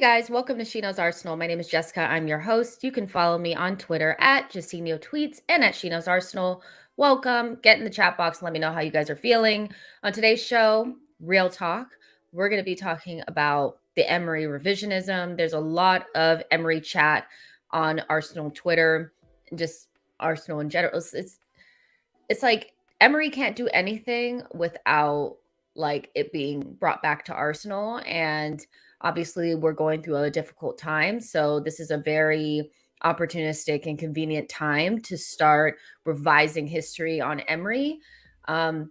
guys, welcome to SheKnowsArsenal. My name is Jessica. I'm your host. You can follow me on Twitter at JustinoTweets and at SheKnowsArsenal. Welcome. Get in the chat box and let me know how you guys are feeling. On today's show, Real Talk, we're going to be talking about the Emery revisionism. There's a lot of Emery chat on Arsenal Twitter, and just Arsenal in general. It's like Emery can't do anything without like it being brought back to Arsenal, and obviously we're going through a difficult time, so this is a very opportunistic and convenient time to start revising history on Emery. So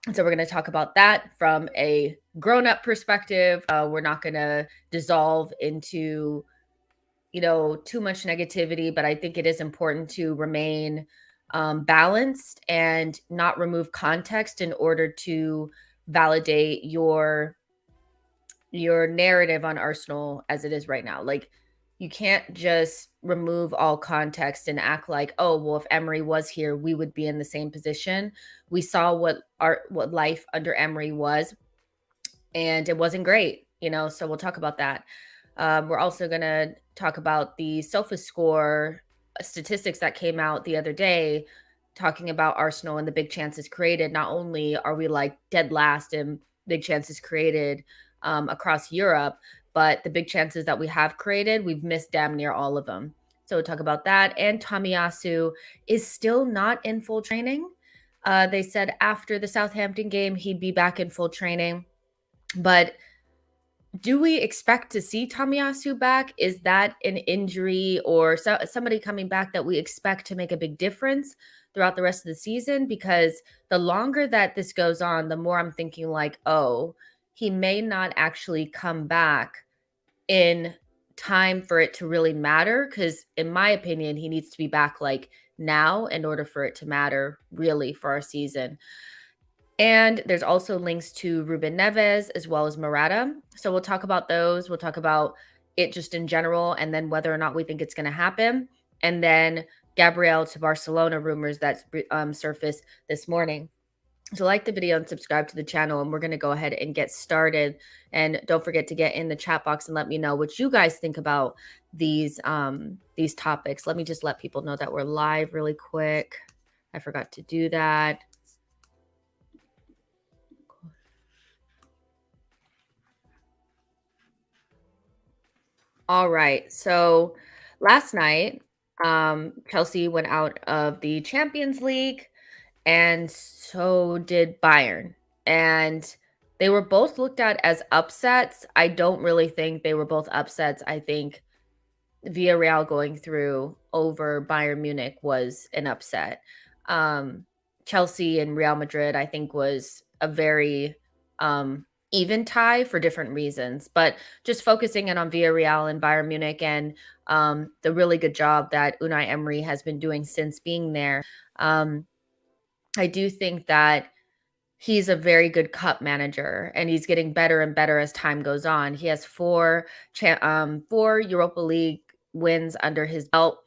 we're going to talk about that from a grown-up perspective. We're not going to dissolve into too much negativity, but I think it is important to remain balanced and not remove context in order to validate your narrative on Arsenal as it is right now. Like, you can't just remove all context and act like, oh, well, if Emery was here, we would be in the same position. We saw what life under Emery was, and it wasn't great, so we'll talk about that. We're also going to talk about the SofaScore statistics that came out the other day, talking about Arsenal and the big chances created. Not only are we like dead last in big chances created across Europe, but the big chances that we have created, we've missed damn near all of them. So we'll talk about that. And Tomiyasu is still not in full training. They said after the Southampton game, he'd be back in full training. But do we expect to see Tomiyasu back? Is that an injury or somebody coming back that we expect to make a big difference throughout the rest of the season? Because the longer that this goes on, the more I'm thinking like, oh, he may not actually come back in time for it to really matter. Because in my opinion, he needs to be back like now in order for it to matter really for our season. And there's also links to Ruben Neves as well as Morata. So we'll talk about those. We'll talk about it just in general, and then whether or not we think it's going to happen. And then Gabriel to Barcelona rumors that surfaced this morning. So like the video and subscribe to the channel, and we're going to go ahead and get started. And don't forget to get in the chat box and let me know what you guys think about these topics. Let me just let people know that we're live really quick. I forgot to do that. All right. So last night, Chelsea went out of the Champions League, and so did Bayern. And they were both looked at as upsets. I don't really think they were both upsets. I think Villarreal going through over Bayern Munich was an upset. Chelsea and Real Madrid, I think, was a very even tie for different reasons. But just focusing in on Villarreal and Bayern Munich and the really good job that Unai Emery has been doing since being there, I do think that he's a very good cup manager, and he's getting better and better as time goes on. He has four Europa League wins under his belt,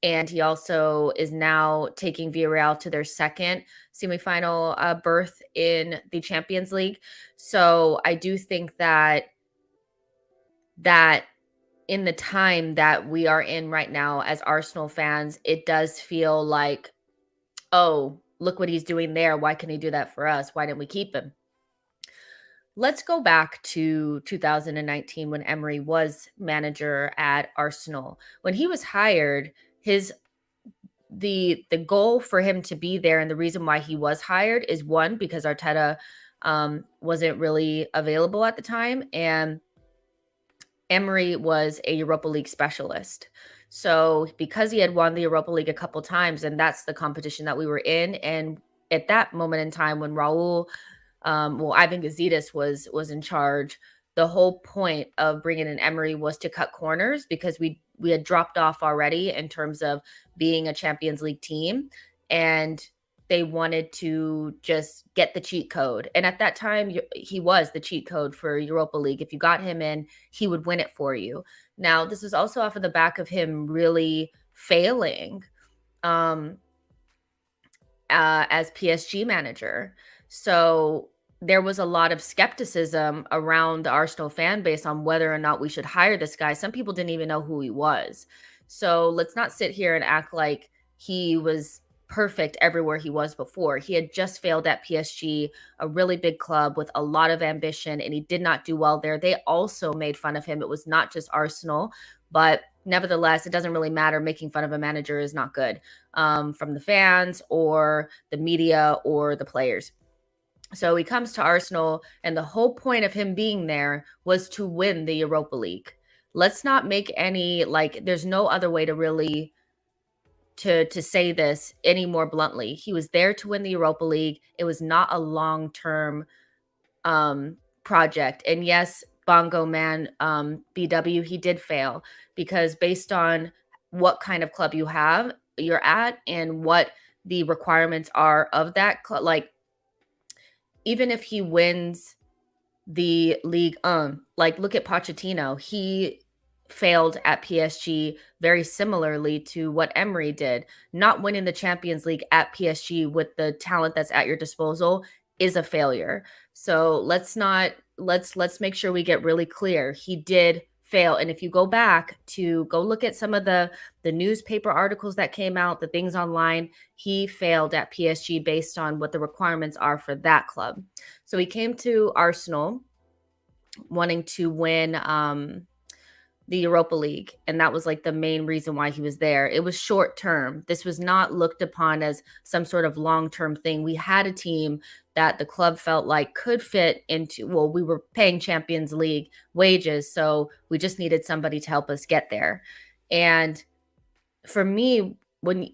and he also is now taking Villarreal to their second semifinal berth in the Champions League. So I do think that in the time that we are in right now as Arsenal fans, it does feel like, oh, look what he's doing there. Why can he do that for us? Why didn't we keep him? Let's go back to 2019 when Emery was manager at Arsenal. When he was hired, the goal for him to be there and the reason why he was hired is, one, because Arteta wasn't really available at the time, and Emery was a Europa League specialist. So because he had won the Europa League a couple times, and that's the competition that we were in, and at that moment in time when Ivan Gazidis was in charge, the whole point of bringing in Emery was to cut corners because we had dropped off already in terms of being a Champions League team, and they wanted to just get the cheat code. And at that time, he was the cheat code for Europa League. If you got him in, he would win it for you. Now, this is also off of the back of him really failing as PSG manager. So there was a lot of skepticism around the Arsenal fan base on whether or not we should hire this guy. Some people didn't even know who he was. So let's not sit here and act like he was perfect everywhere he was before. He had just failed at PSG, a really big club with a lot of ambition, and he did not do well there. They also made fun of him. It was not just Arsenal, but nevertheless, it doesn't really matter. Making fun of a manager is not good, from the fans or the media or the players. So he comes to Arsenal, and the whole point of him being there was to win the Europa League. Let's not make any, like, there's no other way to really to say this any more bluntly. He was there to win the Europa League. It was not a long-term project. And yes, Bongo Man, BW, he did fail, because based on what kind of club you're at and what the requirements are of that club, like, even if he wins the league, like, look at Pochettino. He failed at PSG very similarly to what Emery did. Not winning the Champions League at PSG with the talent that's at your disposal is a failure. So let's make sure we get really clear. He did fail. And if you go back to go look at some of the newspaper articles that came out, the things online, he failed at PSG based on what the requirements are for that club. So he came to Arsenal wanting to win the Europa League, and that was like the main reason why he was there. It was short term. This was not looked upon as some sort of long-term thing. We had a team that the club felt like could fit into, well, we were paying Champions League wages, so we just needed somebody to help us get there. And for me,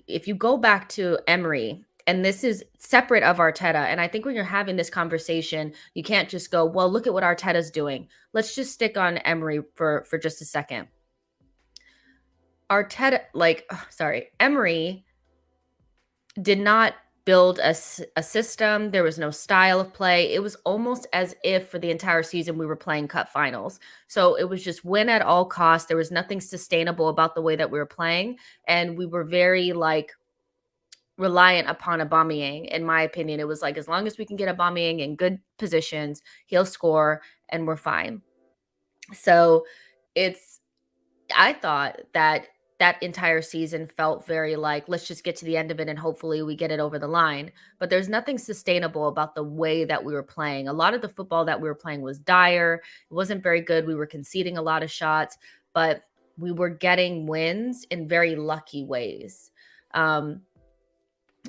if you go back to Emery, and this is separate of Arteta, and I think when you're having this conversation, you can't just go, well, look at what Arteta's doing. Let's just stick on Emery for just a second. Emery did not build a system. There was no style of play. It was almost as if for the entire season we were playing cup finals. So it was just win at all costs. There was nothing sustainable about the way that we were playing. And we were very, like, reliant upon Aubameyang. In my opinion, it was like, as long as we can get Aubameyang in good positions, he'll score and we're fine. So I thought that entire season felt very like, let's just get to the end of it and hopefully we get it over the line. But there's nothing sustainable about the way that we were playing. A lot of the football that we were playing was dire. It wasn't very good. We were conceding a lot of shots, but we were getting wins in very lucky ways.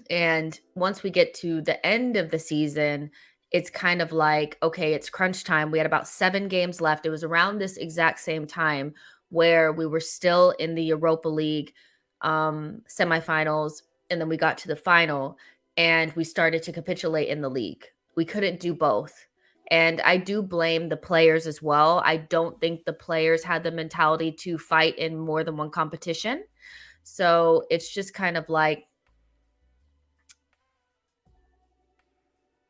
And once we get to the end of the season, it's kind of like, okay, it's crunch time. We had about 7 games left. It was around this exact same time where we were still in the Europa League semifinals, and then we got to the final, and we started to capitulate in the league. We couldn't do both. And I do blame the players as well. I don't think the players had the mentality to fight in more than one competition. So it's just kind of like,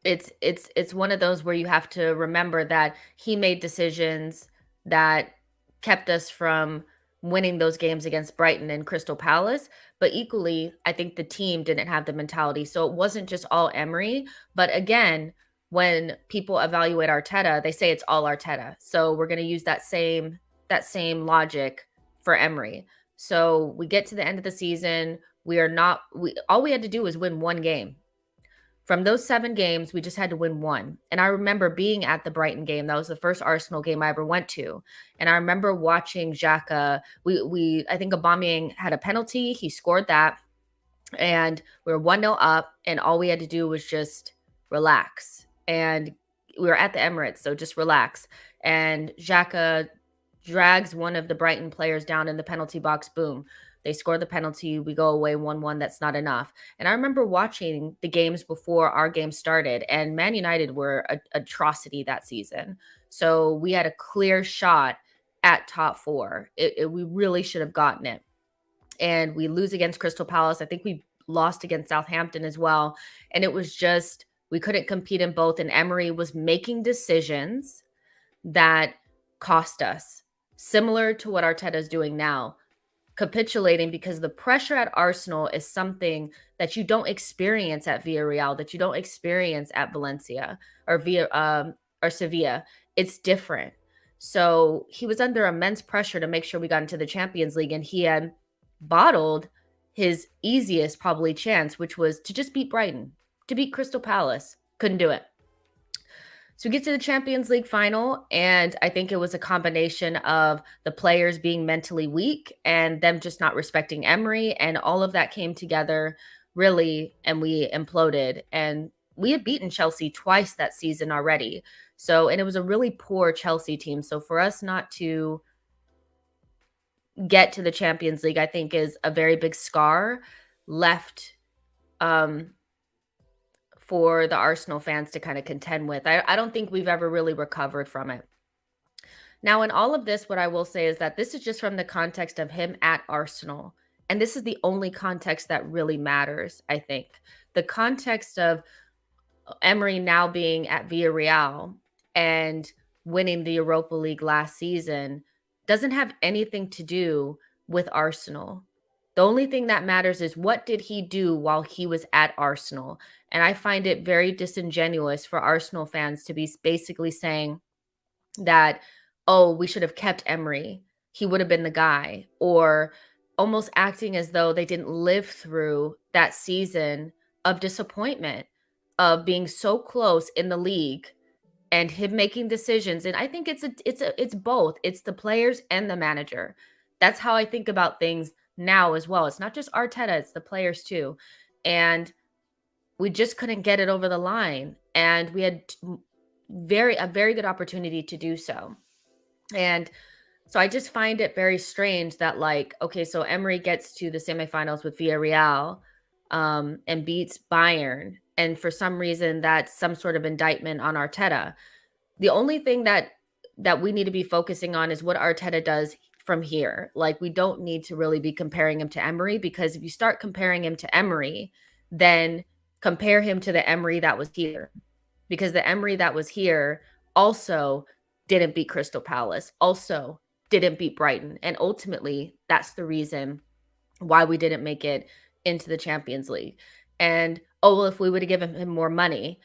it's one of those where you have to remember that he made decisions that kept us from winning those games against Brighton and Crystal Palace. But equally, I think the team didn't have the mentality. So it wasn't just all Emery. But again, when people evaluate Arteta, they say it's all Arteta. So we're going to use that same logic for Emery. So we get to the end of the season. All we had to do was win one game. From those 7 games, we just had to win one. And I remember being at the Brighton game. That was the first Arsenal game I ever went to. And I remember watching Xhaka. I think Aubameyang had a penalty. He scored that. And we were 1-0 up. And all we had to do was just relax. And we were at the Emirates, so just relax. And Xhaka drags one of the Brighton players down in the penalty box. Boom. They score the penalty. We go away 1-1. That's not enough. And I remember watching the games before our game started, and Man United were an atrocity that season. So we had a clear shot at top 4. We really should have gotten it. And we lose against Crystal Palace. I think we lost against Southampton as well. And it was just, we couldn't compete in both. And Emery was making decisions that cost us, similar to what Arteta is doing now. capitulating because the pressure at Arsenal is something that you don't experience at Villarreal, that you don't experience at Valencia or or Sevilla. It's different. So he was under immense pressure to make sure we got into the Champions League, and he had bottled his easiest probably chance, which was to just beat Brighton, to beat Crystal Palace. Couldn't do it. So we get to the Champions League final, and I think it was a combination of the players being mentally weak and them just not respecting Emery, and all of that came together really, and we imploded. And we had beaten Chelsea twice that season already. So, and it was a really poor Chelsea team. So for us not to get to the Champions League, I think is a very big scar left for the Arsenal fans to kind of contend with. I don't think we've ever really recovered from it. Now, in all of this, what I will say is that this is just from the context of him at Arsenal. And this is the only context that really matters, I think. The context of Emery now being at Villarreal and winning the Europa League last season doesn't have anything to do with Arsenal. The only thing that matters is what did he do while he was at Arsenal? And I find it very disingenuous for Arsenal fans to be basically saying that, oh, we should have kept Emery. He would have been the guy. Or almost acting as though they didn't live through that season of disappointment, of being so close in the league and him making decisions. And I think it's both. It's the players and the manager. That's how I think about things now as well. It's not just Arteta, it's the players too. And we just couldn't get it over the line. And we had a very good opportunity to do so. And so I just find it very strange that, like, okay, so Emery gets to the semifinals with Villarreal and beats Bayern. And for some reason, that's some sort of indictment on Arteta. The only thing that we need to be focusing on is what Arteta does from here. Like, we don't need to really be comparing him to Emery, because if you start comparing him to Emery, then compare him to the Emery that was here. Because the Emery that was here also didn't beat Crystal Palace, also didn't beat Brighton. And ultimately, that's the reason why we didn't make it into the Champions League. And, oh, well, if we would have given him more money,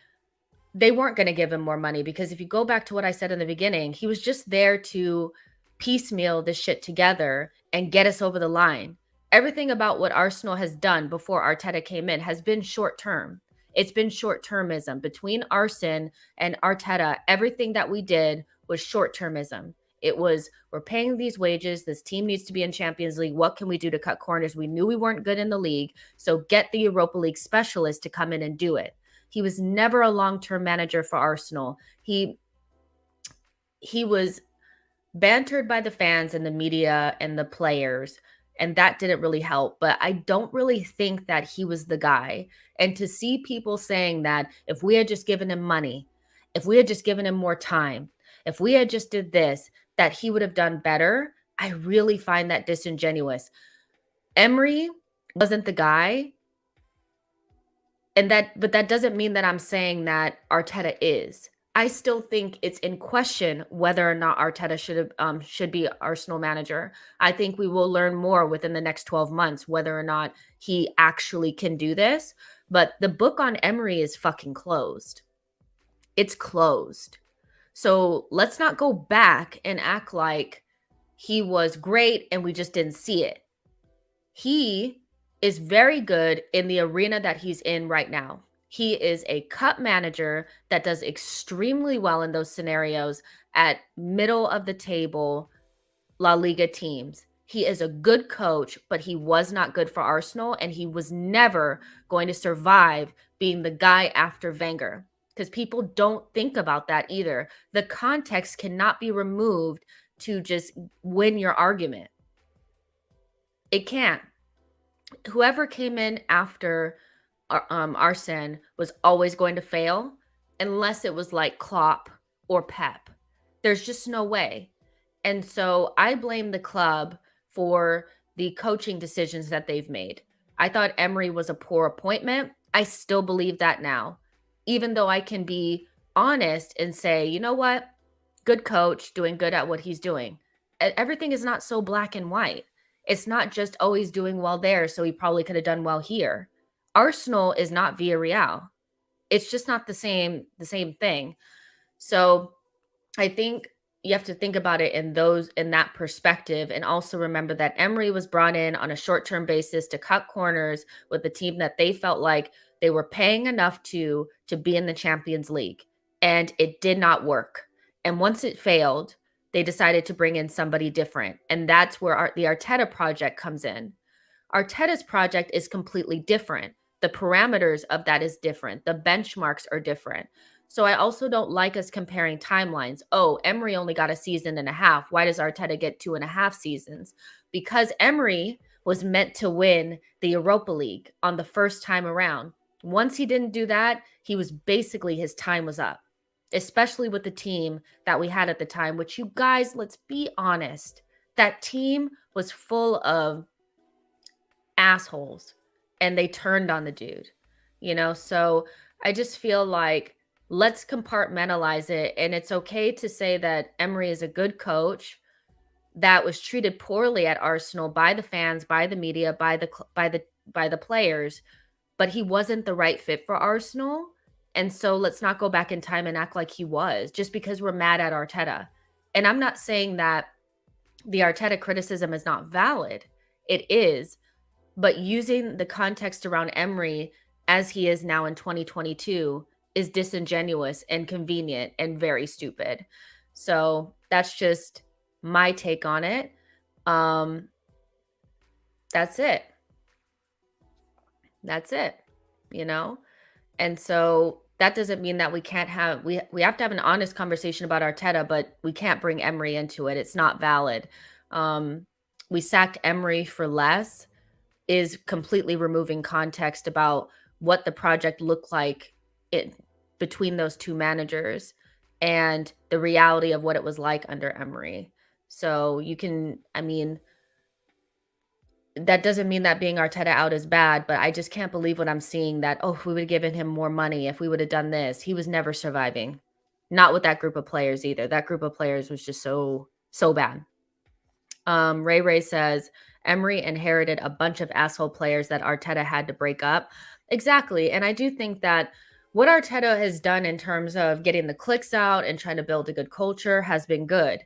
they weren't going to give him more money, because if you go back to what I said in the beginning, he was just there to piecemeal this shit together and get us over the line. Everything about what Arsenal has done before Arteta came in has been short term. It's been short-termism. Between Arsene and Arteta, everything that we did was short-termism. It was, we're paying these wages. This team needs to be in Champions League. What can we do to cut corners? We knew we weren't good in the league, so get the Europa League specialist to come in and do it. He was never a long-term manager for Arsenal. He was bantered by the fans and the media and the players, and that didn't really help. But I don't really think that he was the guy. And to see people saying that if we had just given him money, if we had just given him more time, if we had just did this, that he would have done better, I really find that disingenuous. Emery wasn't the guy. But that doesn't mean that I'm saying that Arteta is. I still think it's in question whether or not Arteta should be Arsenal manager. I think we will learn more within the next 12 months whether or not he actually can do this. But the book on Emery is fucking closed. It's closed. So let's not go back and act like he was great and we just didn't see it. He is very good in the arena that he's in right now. He is a cup manager that does extremely well in those scenarios at middle of the table La Liga teams. He is a good coach, but he was not good for Arsenal, and he was never going to survive being the guy after Wenger, because people don't think about that either. The context cannot be removed to just win your argument. It can't. Whoever came in after Arsene was always going to fail, unless it was like Klopp or Pep. There's just no way. And so I blame the club for the coaching decisions that they've made. I thought Emery was a poor appointment. I still believe that now, even though I can be honest and say, you know what? Good coach, doing good at what he's doing. Everything is not so black and white. It's not just, oh, he's doing well there, so he probably could have done well here. Arsenal is not Villarreal. It's just not the same thing. So I think you have to think about it in that perspective, and also remember that Emery was brought in on a short-term basis to cut corners with the team that they felt like they were paying enough to be in the Champions League, and it did not work. And once it failed, they decided to bring in somebody different, and that's where the Arteta project comes in. Arteta's project is completely different. The parameters of that is different. The benchmarks are different. So I also don't like us comparing timelines. Oh, Emery only got a season and a half. Why does Arteta get 2.5 seasons? Because Emery was meant to win the Europa League on the first time around. Once he didn't do that, he was basically, his time was up, especially with the team that we had at the time, which, you guys, let's be honest, that team was full of assholes, and they turned on the dude, So I just feel like, let's compartmentalize it. And it's okay to say that Emery is a good coach that was treated poorly at Arsenal by the fans, by the media, by the players, but he wasn't the right fit for Arsenal. And so let's not go back in time and act like he was, just because we're mad at Arteta. And I'm not saying that the Arteta criticism is not valid. It is. But using the context around Emery as he is now in 2022 is disingenuous and convenient and very stupid. So that's just my take on it. That's it. That's it, And so that doesn't mean that we can't have, we have to have an honest conversation about Arteta, but we can't bring Emery into it. It's not valid. We sacked Emery for less is completely removing context about what the project looked like between those two managers and the reality of what it was like under Emery. So that doesn't mean that being Arteta out is bad, but I just can't believe what I'm seeing, that, oh, if we would have given him more money, if we would have done this. He was never surviving. Not with that group of players either. That group of players was just so bad. Ray says, Emery inherited a bunch of asshole players that Arteta had to break up. Exactly. And I do think that what Arteta has done in terms of getting the clicks out and trying to build a good culture has been good.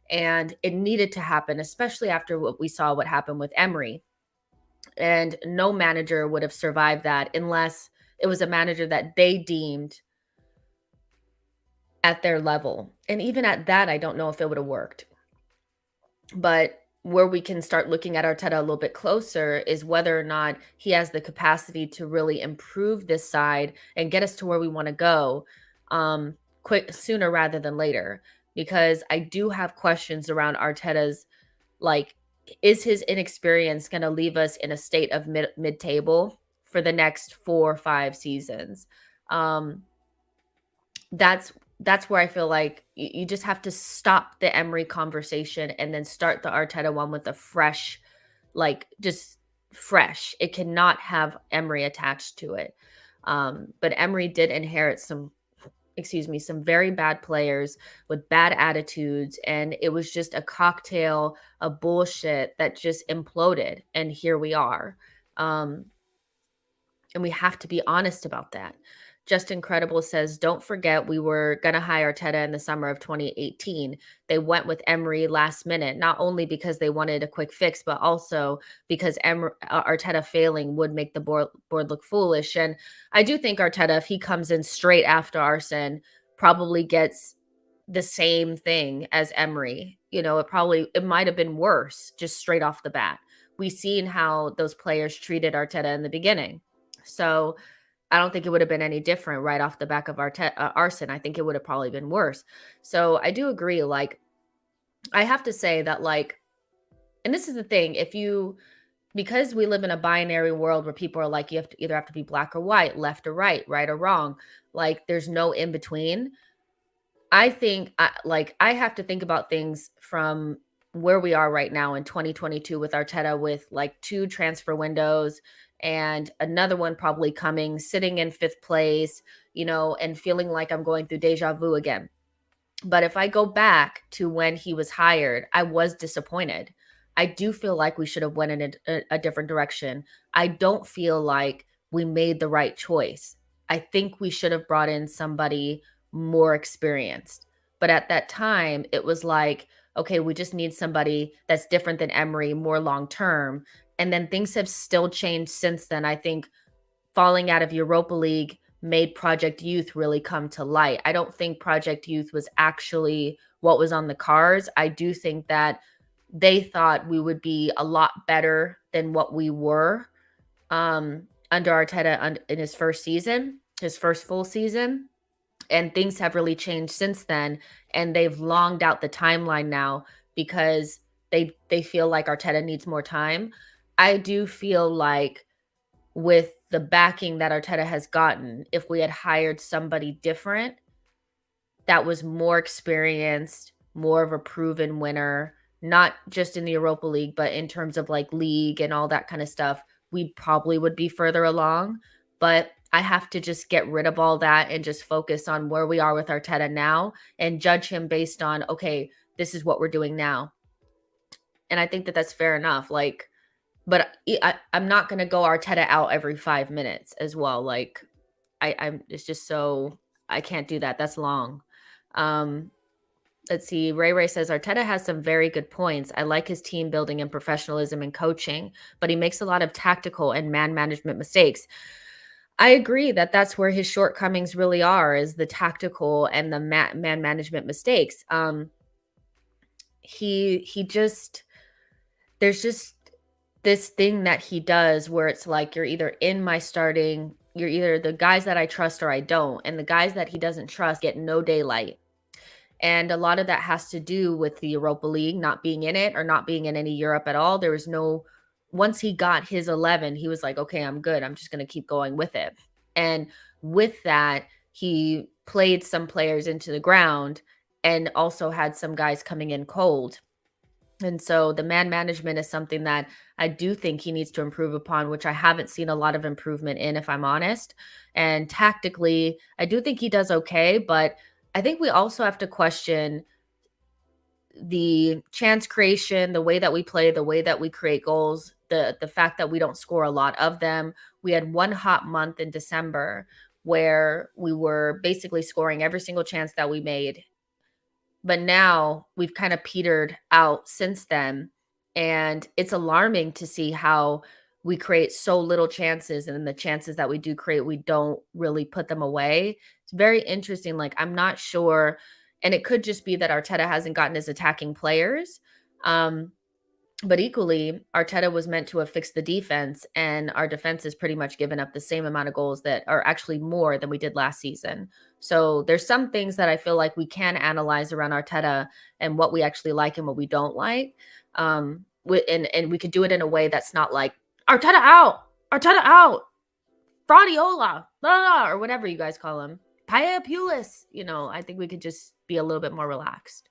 And it needed to happen, especially after what happened with Emery. And no manager would have survived that unless it was a manager that they deemed at their level. And even at that, I don't know if it would have worked. But where we can start looking at Arteta a little bit closer is whether or not he has the capacity to really improve this side and get us to where we want to go sooner rather than later. Because I do have questions around Arteta's, like, is his inexperience going to leave us in a state of mid-table for the next 4 or 5 seasons? That's where I feel like you just have to stop the Emery conversation and then start the Arteta one with a fresh, just fresh. It cannot have Emery attached to it. But Emery did inherit some very bad players with bad attitudes. And it was just a cocktail of bullshit that just imploded. And here we are. And we have to be honest about that. Just Incredible says, don't forget we were going to hire Arteta in the summer of 2018. They went with Emery last minute, not only because they wanted a quick fix, but also because Arteta failing would make the board look foolish. And I do think Arteta, if he comes in straight after Arsene, probably gets the same thing as Emery. It might have been worse just straight off the bat. We've seen how those players treated Arteta in the beginning. So I don't think it would have been any different right off the back of Arsene. I think it would have probably been worse. So I do agree. I have to say that, and this is the thing, because we live in a binary world where people are like, you either have to be black or white, left or right or wrong. There's no in between. I think I have to think about things from where we are right now in 2022 with Arteta, with 2 transfer windows and another one probably coming, sitting in 5th place, and feeling like I'm going through deja vu again. But if I go back to when he was hired, I was disappointed. I do feel like we should have went in a different direction. I don't feel like we made the right choice. I think we should have brought in somebody more experienced. But at that time, it was like, okay, we just need somebody that's different than Emery, more long term. And then things have still changed since then. I think falling out of Europa League made Project Youth really come to light. I don't think Project Youth was actually what was on the cards. I do think that they thought we would be a lot better than what we were under Arteta in his first season, his first full season. And things have really changed since then. And they've longed out the timeline now because they feel like Arteta needs more time. I do feel like with the backing that Arteta has gotten, if we had hired somebody different that was more experienced, more of a proven winner, not just in the Europa League, but in terms of like league and all that kind of stuff, we probably would be further along. But I have to just get rid of all that and just focus on where we are with Arteta now and judge him based on, okay, this is what we're doing now. And I think that that's fair enough. Like, but I'm not going to go Arteta out every 5 minutes as well. Like, I'm it's just so I can't do that. That's long. Um, let's see. Ray says Arteta has some very good points. I like his team building and professionalism and coaching, but he makes a lot of tactical and man management mistakes. I agree that that's where his shortcomings really are, is the tactical and the man management mistakes. He just there's just this thing that he does where it's like you're either the guys that I trust or I don't, and the guys that he doesn't trust get no daylight. And a lot of that has to do with the Europa League not being in it or not being in any Europe at all. There was no Once he got his 11, he was like, "Okay, I'm good. I'm just going to keep going with it." And with that, he played some players into the ground and also had some guys coming in cold. And so the man management is something that I do think he needs to improve upon, which I haven't seen a lot of improvement in, if I'm honest. And tactically, I do think he does okay, but I think we also have to question the chance creation, the way that we play, the way that we create goals, the fact that we don't score a lot of them. We had one hot month in December where we were basically scoring every single chance that we made, but now we've kind of petered out since then. And it's alarming to see how we create so little chances. And then the chances that we do create, we don't really put them away. It's very interesting. Like, I'm not sure. And it could just be that Arteta hasn't gotten his attacking players. But equally, Arteta was meant to have fixed the defense, and our defense has pretty much given up the same amount of goals that are actually more than we did last season. So there's some things that I feel like we can analyze around Arteta and what we actually like and what we don't like. And we could do it in a way that's not like Arteta out, Fraudiola, blah, blah, or whatever you guys call him, Paya Pulis. I think we could just be a little bit more relaxed.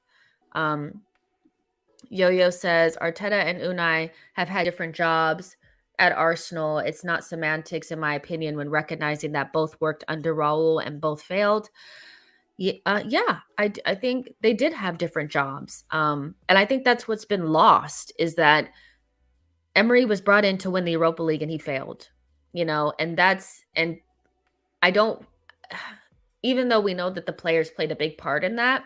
Yo-Yo says Arteta and Unai have had different jobs at Arsenal. It's not semantics, in my opinion, when recognizing that both worked under Raul and both failed. Yeah, I think they did have different jobs. And I think that's what's been lost, is that Emery was brought in to win the Europa League and he failed, and I don't, even though we know that the players played a big part in that,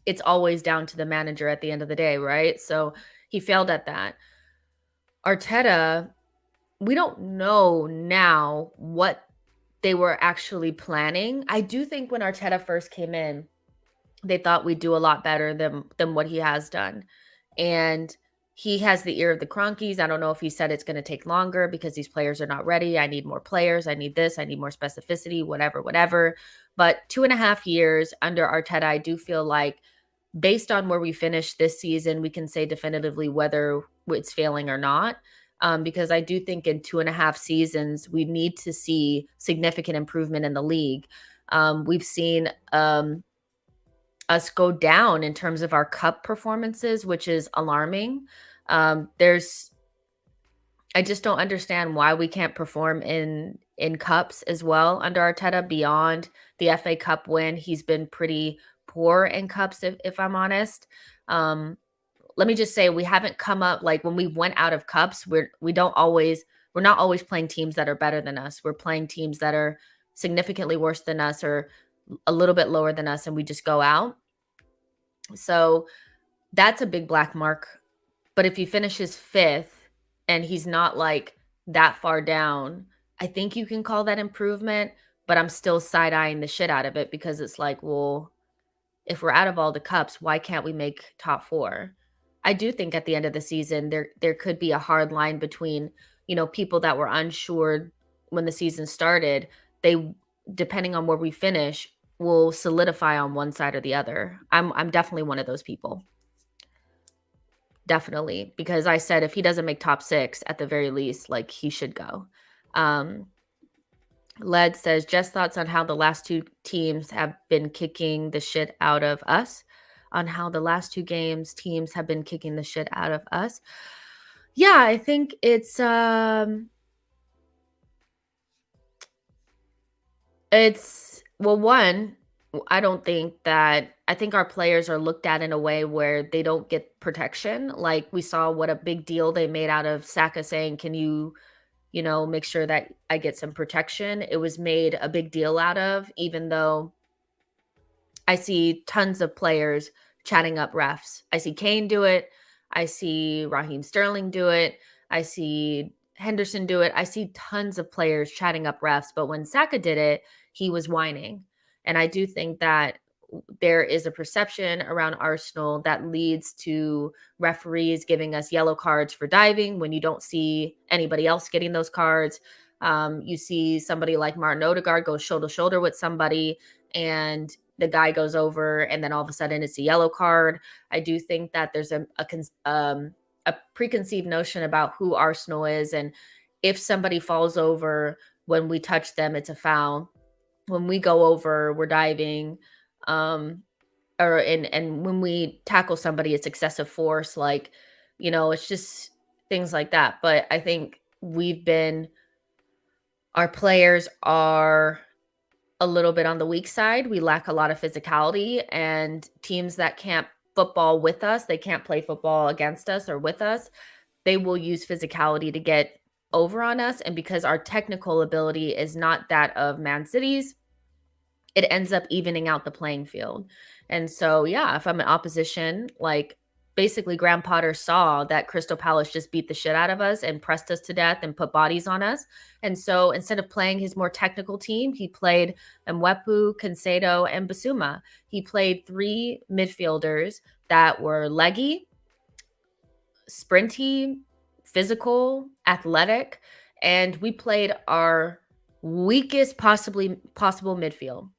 it's always down to the manager at the end of the day, right? So he failed at that. Arteta, we don't know now what they were actually planning. I do think when Arteta first came in, they thought we'd do a lot better than what he has done. And he has the ear of the Cronkies. I don't know if he said it's going to take longer because these players are not ready. I need more players. I need this. I need more specificity, whatever. But 2.5 years under Arteta, I do feel like, based on where we finished this season, we can say definitively whether it's failing or not. Because I do think in 2.5 seasons, we need to see significant improvement in the league. We've seen us go down in terms of our cup performances, which is alarming. I just don't understand why we can't perform in cups as well under Arteta beyond the FA Cup win. He's been pretty poor in cups, if I'm honest. let me just say we haven't come up like when we went out of cups, we're not always playing teams that are better than us. We're playing teams that are significantly worse than us or a little bit lower than us, and we just go out. So that's a big black mark. But if he finishes 5th and he's not like that far down, I think you can call that improvement, but I'm still side-eyeing the shit out of it because it's like, well, if we're out of all the cups, why can't we make top 4? I do think at the end of the season there could be a hard line between, people that were unsure when the season started. They, depending on where we finish, will solidify on one side or the other. I'm definitely one of those people. Definitely, because I said if he doesn't make top 6 at the very least, like he should go. Led says, just thoughts on how the last 2 teams have been kicking the shit out of us. On how the last 2 games teams have been kicking the shit out of us. Yeah, I think it's well, one, I think our players are looked at in a way where they don't get protection. Like we saw what a big deal they made out of Saka saying, "Can you make sure that I get some protection?" It was made a big deal out of, even though I see tons of players chatting up refs. I see Kane do it. I see Raheem Sterling do it. I see Henderson do it. I see tons of players chatting up refs. But when Saka did it, he was whining. And I do think that there is a perception around Arsenal that leads to referees giving us yellow cards for diving when you don't see anybody else getting those cards. You see somebody like Martin Odegaard go shoulder to shoulder with somebody, and the guy goes over, and then all of a sudden it's a yellow card. I do think that there's a preconceived notion about who Arsenal is, and if somebody falls over when we touch them, it's a foul. When we go over, we're diving. And when we tackle somebody, it's excessive force. Like, it's just things like that. But I think our players are a little bit on the weak side. We lack a lot of physicality, and teams that can't football with us, they can't play football against us or with us, they will use physicality to get over on us. And because our technical ability is not that of Man City's, it ends up evening out the playing field. And so, yeah, if I'm an opposition, like basically Graham Potter saw that Crystal Palace just beat the shit out of us and pressed us to death and put bodies on us. And so instead of playing his more technical team, he played Mwepu, Caicedo, and Basuma. He played 3 midfielders that were leggy, sprinty, physical, athletic, and we played our weakest possible midfield.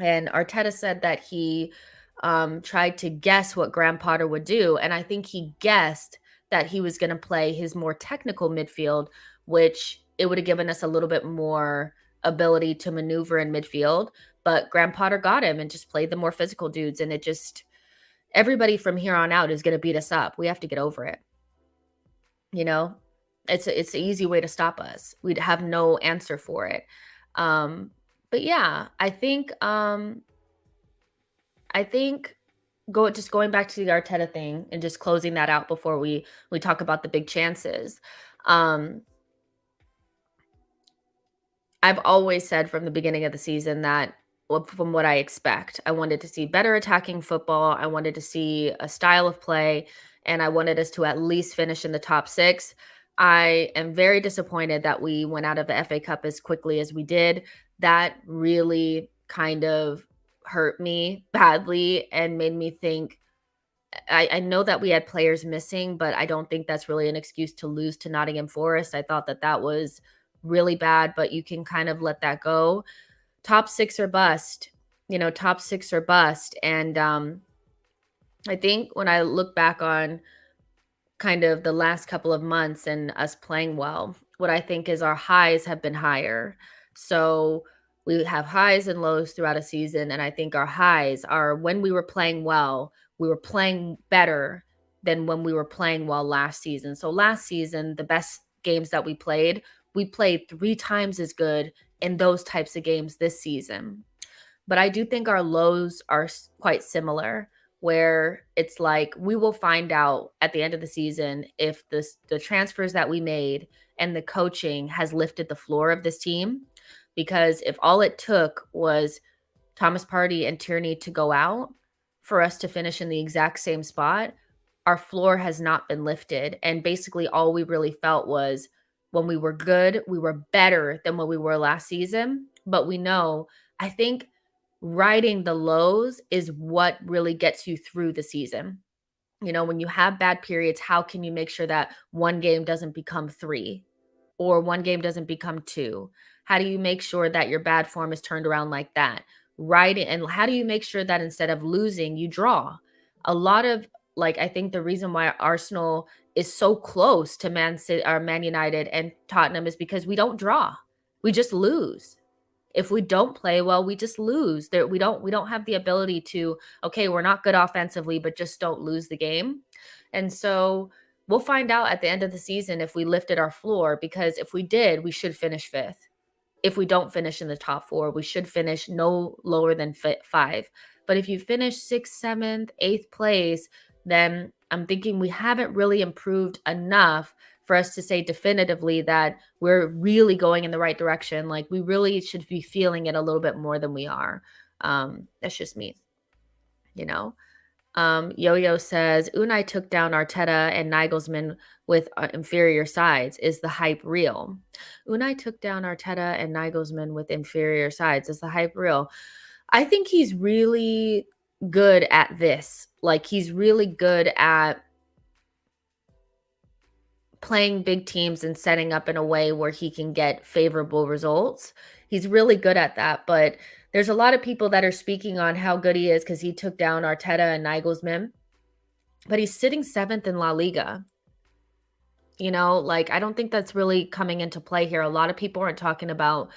And Arteta said that he tried to guess what Graham Potter would do. And I think he guessed that he was going to play his more technical midfield, which it would have given us a little bit more ability to maneuver in midfield. But Graham Potter got him and just played the more physical dudes. And everybody from here on out is going to beat us up. We have to get over it. It's an easy way to stop us. We'd have no answer for it. But yeah, I think going back to the Arteta thing and just closing that out before we talk about the big chances. I've always said from the beginning of the season that from what I expect, I wanted to see better attacking football. I wanted to see a style of play, and I wanted us to at least finish in the top 6. I am very disappointed that we went out of the FA Cup as quickly as we did. That really kind of hurt me badly and made me think, I know that we had players missing, but I don't think that's really an excuse to lose to Nottingham Forest. I thought that was really bad, but you can kind of let that go. Top 6 or bust, top 6 or bust. And I think when I look back on kind of the last couple of months and us playing well, what I think is our highs have been higher. So we have highs and lows throughout a season. And I think our highs are when we were playing well, we were playing better than when we were playing well last season. So last season, the best games that we played 3 times as good in those types of games this season. But I do think our lows are quite similar. where it's like we will find out at the end of the season if the transfers that we made and the coaching has lifted the floor of this team. Because if all it took was Thomas Partey and Tierney to go out for us to finish in the exact same spot, our floor has not been lifted. And basically, all we really felt was when we were good, we were better than what we were last season. But we know, I think riding the lows is what really gets you through the season. When you have bad periods, how can you make sure that one game doesn't become three or one game doesn't become two? How do you make sure that your bad form is turned around like that? Right. And how do you make sure that instead of losing, you draw? A lot of I think the reason why Arsenal is so close to Man City or Man United and Tottenham is because we don't draw. We just lose. If we don't play well, we just lose. We don't have the ability to, okay, we're not good offensively, but just don't lose the game. And so we'll find out at the end of the season if we lifted our floor, because if we did, we should finish fifth. If we don't finish in the top four, we should finish no lower than five. But if you finish sixth, seventh, eighth place, then I'm thinking we haven't really improved enough for us to say definitively that we're really going in the right direction. Like, we really should be feeling it a little bit more than we are. That's just me, you know? Yo-Yo says, Unai took down Arteta and Nagelsmann with inferior sides. Is the hype real? Unai took down Arteta and Nagelsmann with inferior sides. Is the hype real? I think he's really good at this. Like, he's really good at playing big teams and setting up in a way where he can get favorable results. He's really good at that, but there's a lot of people that are speaking on how good he is because he took down Arteta and Nagelsmann, but he's sitting seventh in La Liga. I don't think that's really coming into play here. A lot of people aren't talking about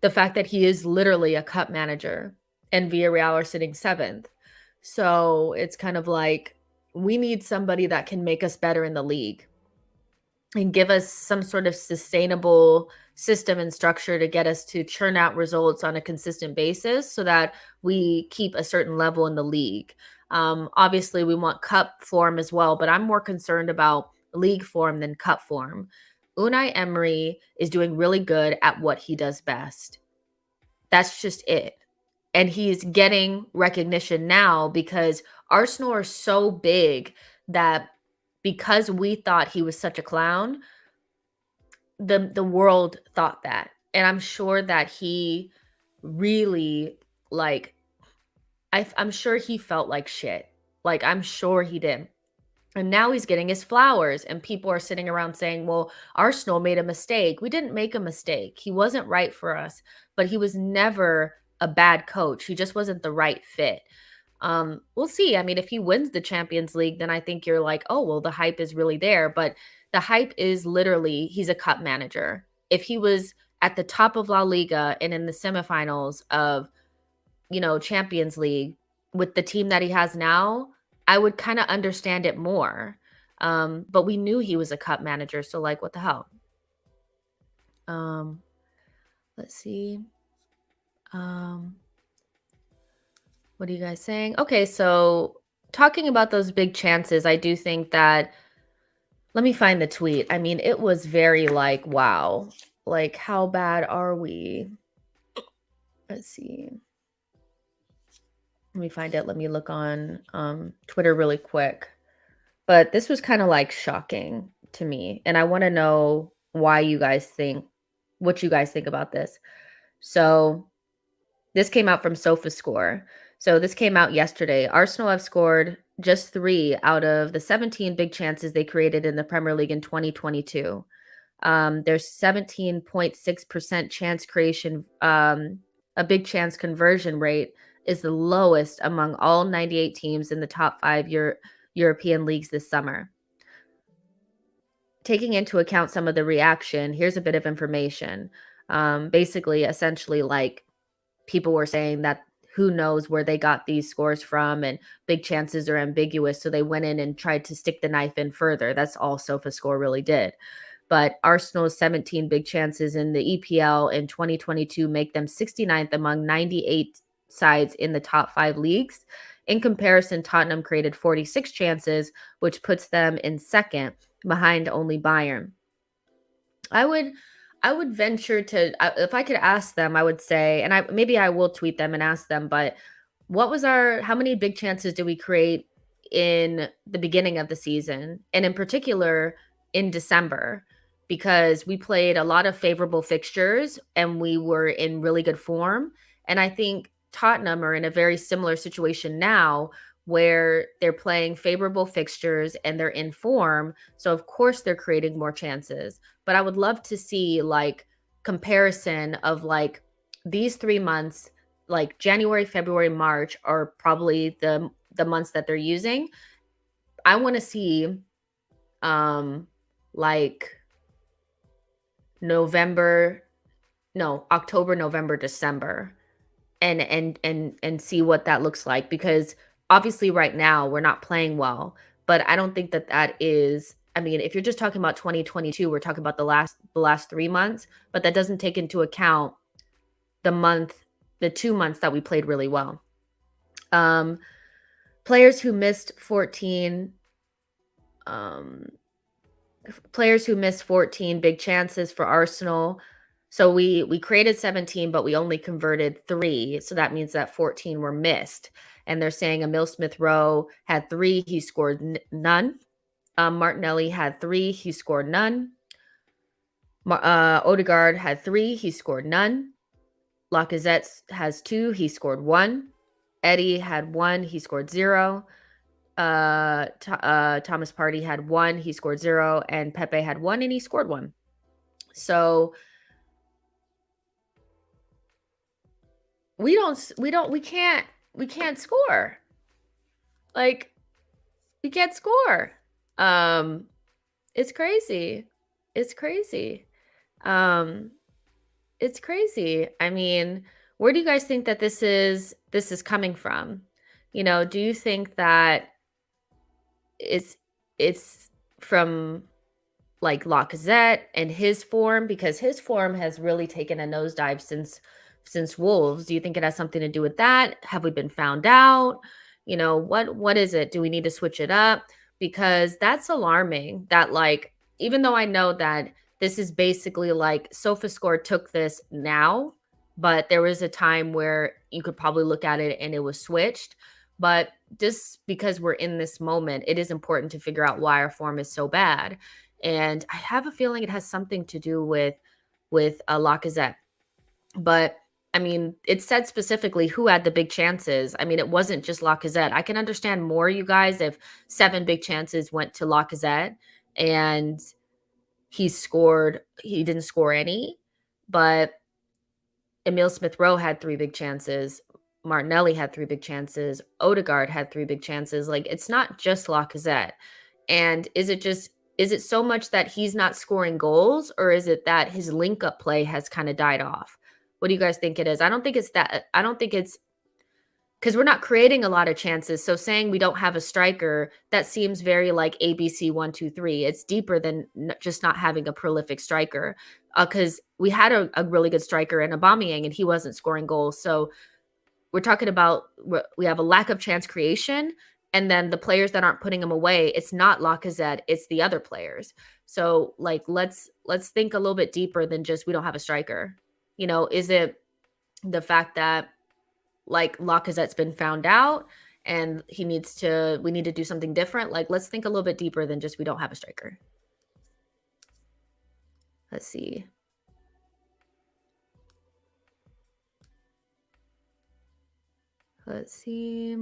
the fact that he is literally a cup manager and Villarreal are sitting seventh. So it's kind of like we need somebody that can make us better in the league and give us some sort of sustainable system and structure to get us to churn out results on a consistent basis so that we keep a certain level in the league. Obviously, we want cup form as well, but I'm more concerned about league form than cup form. Unai Emery is doing really good at what he does best. That's just it. And he's getting recognition now because Arsenal are so big that because we thought he was such a clown, the world thought that. And I'm sure that he really I'm sure he felt like shit. I'm sure he did. And now he's getting his flowers and people are sitting around saying, well, Arsenal made a mistake. We didn't make a mistake. He wasn't right for us, but he was never a bad coach. He just wasn't the right fit. We'll see. I mean, if he wins the Champions League, then I think you're like, oh, well, the hype is really there. But the hype is literally he's a cup manager. If he was at the top of La Liga and in the semifinals of, Champions League with the team that he has now, I would kind of understand it more. But we knew he was a cup manager. So what the hell? Let's see. What are you guys saying? Okay, so talking about those big chances, I do think that, let me find the tweet. I mean, it was very wow. How bad are we? Let's see. Let me find it. Let me look on Twitter really quick. But this was kind of shocking to me. And I want to know what you guys think about this. So this came out from SofaScore. So this came out yesterday. Arsenal have scored just 3 out of the 17 big chances they created in the Premier League in 2022. There's 17.6% chance creation. A big chance conversion rate is the lowest among all 98 teams in the top 5 European leagues this summer. Taking into account some of the reaction, here's a bit of information. Essentially, people were saying that who knows where they got these scores from and big chances are ambiguous. So they went in and tried to stick the knife in further. That's all SofaScore really did. But Arsenal's 17 big chances in the EPL in 2022 make them 69th among 98 sides in the top 5 leagues. In comparison, Tottenham created 46 chances, which puts them in second, behind only Bayern. I would venture to, if I could ask them, I would say, and maybe I will tweet them and ask them, but how many big chances did we create in the beginning of the season? And in particular, in December, because we played a lot of favorable fixtures and we were in really good form. And I think Tottenham are in a very similar situation now where they're playing favorable fixtures and they're in form. So, of course, they're creating more chances. But I would love to see like comparison of like these 3 months, like January, February, March are probably the months that they're using. I want to see like October, November, December, and see what that looks like, because obviously right now we're not playing well, but I don't think that that is, I mean, if you're just talking about 2022, we're talking about the last 3 months, but that doesn't take into account the 2 months that we played really well. Players who missed 14 big chances for Arsenal. So we created 17, but we only converted 3. So that means that 14 were missed. And they're saying Emil Smith-Rowe had 3, he scored none. Martinelli had 3, he scored none. Odegaard had 3, he scored none. Lacazette has 2, he scored 1. Eddie had 1, he scored 0. Thomas Partey had 1, he scored 0, and Pepe had 1 and he scored 1. So we can't score. Like, we can't score. It's crazy. It's crazy. It's crazy. I mean, where do you guys think that this is coming from? You know, do you think that it's from like Lacazette and his form, because his form has really taken a nosedive since Wolves? Do you think it has something to do with that? Have we been found out? You know, what is it? Do we need to switch it up? Because that's alarming that, like, even though I know that this is basically like SofaScore took this now, but there was a time where you could probably look at it and it was switched. But just because we're in this moment, it is important to figure out why our form is so bad. And I have a feeling it has something to do with Lacazette. But I mean, it said specifically who had the big chances. I mean, it wasn't just Lacazette. I can understand more, you guys, if 7 big chances went to Lacazette and he didn't score any. But Emil Smith-Rowe had 3 big chances. Martinelli had 3 big chances. Odegaard had 3 big chances. Like, it's not just Lacazette. And is it so much that he's not scoring goals, or is it that his link up play has kind of died off? What do you guys think it is? I don't think it's that. I don't think it's because we're not creating a lot of chances. So saying we don't have a striker, that seems very like ABC 1, 2, 3. It's deeper than just not having a prolific striker. Because we had a really good striker in Aubameyang and he wasn't scoring goals. So we're talking about, we have a lack of chance creation, and then the players that aren't putting them away, it's not Lacazette, it's the other players. So like, let's think a little bit deeper than just we don't have a striker. You know, is it the fact that like Lacazette's been found out and we need to do something different? Like, let's think a little bit deeper than just we don't have a striker. Let's see. Let's see.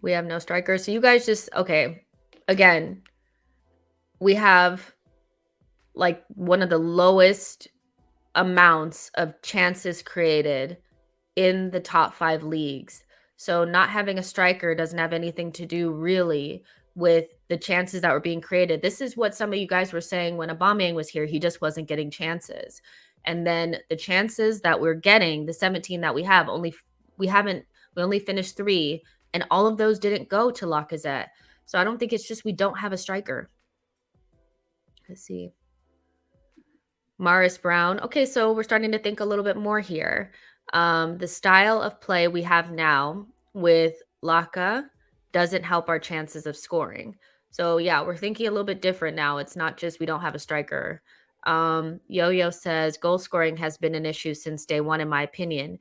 We have no striker. So you guys just, okay. Again, we have like one of the lowest amounts of chances created in the top 5 leagues. So not having a striker doesn't have anything to do really with the chances that were being created. This is what some of you guys were saying when Aubameyang was here. He just wasn't getting chances. And then the chances that we're getting, the 17 that we have, we only finished 3, and all of those didn't go to Lacazette. So I don't think it's just we don't have a striker. Let's see. Morris Brown. Okay, so we're starting to think a little bit more here. The style of play we have now with Laka doesn't help our chances of scoring. So yeah, we're thinking a little bit different now. It's not just we don't have a striker. Yo-Yo says goal scoring has been an issue since day one, in my opinion.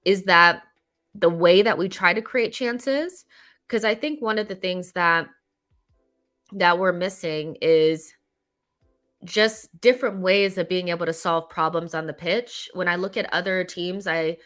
Is that the way that we try to create chances? Because I think one of the things that we're missing is just different ways of being able to solve problems on the pitch. When I look at other teams, I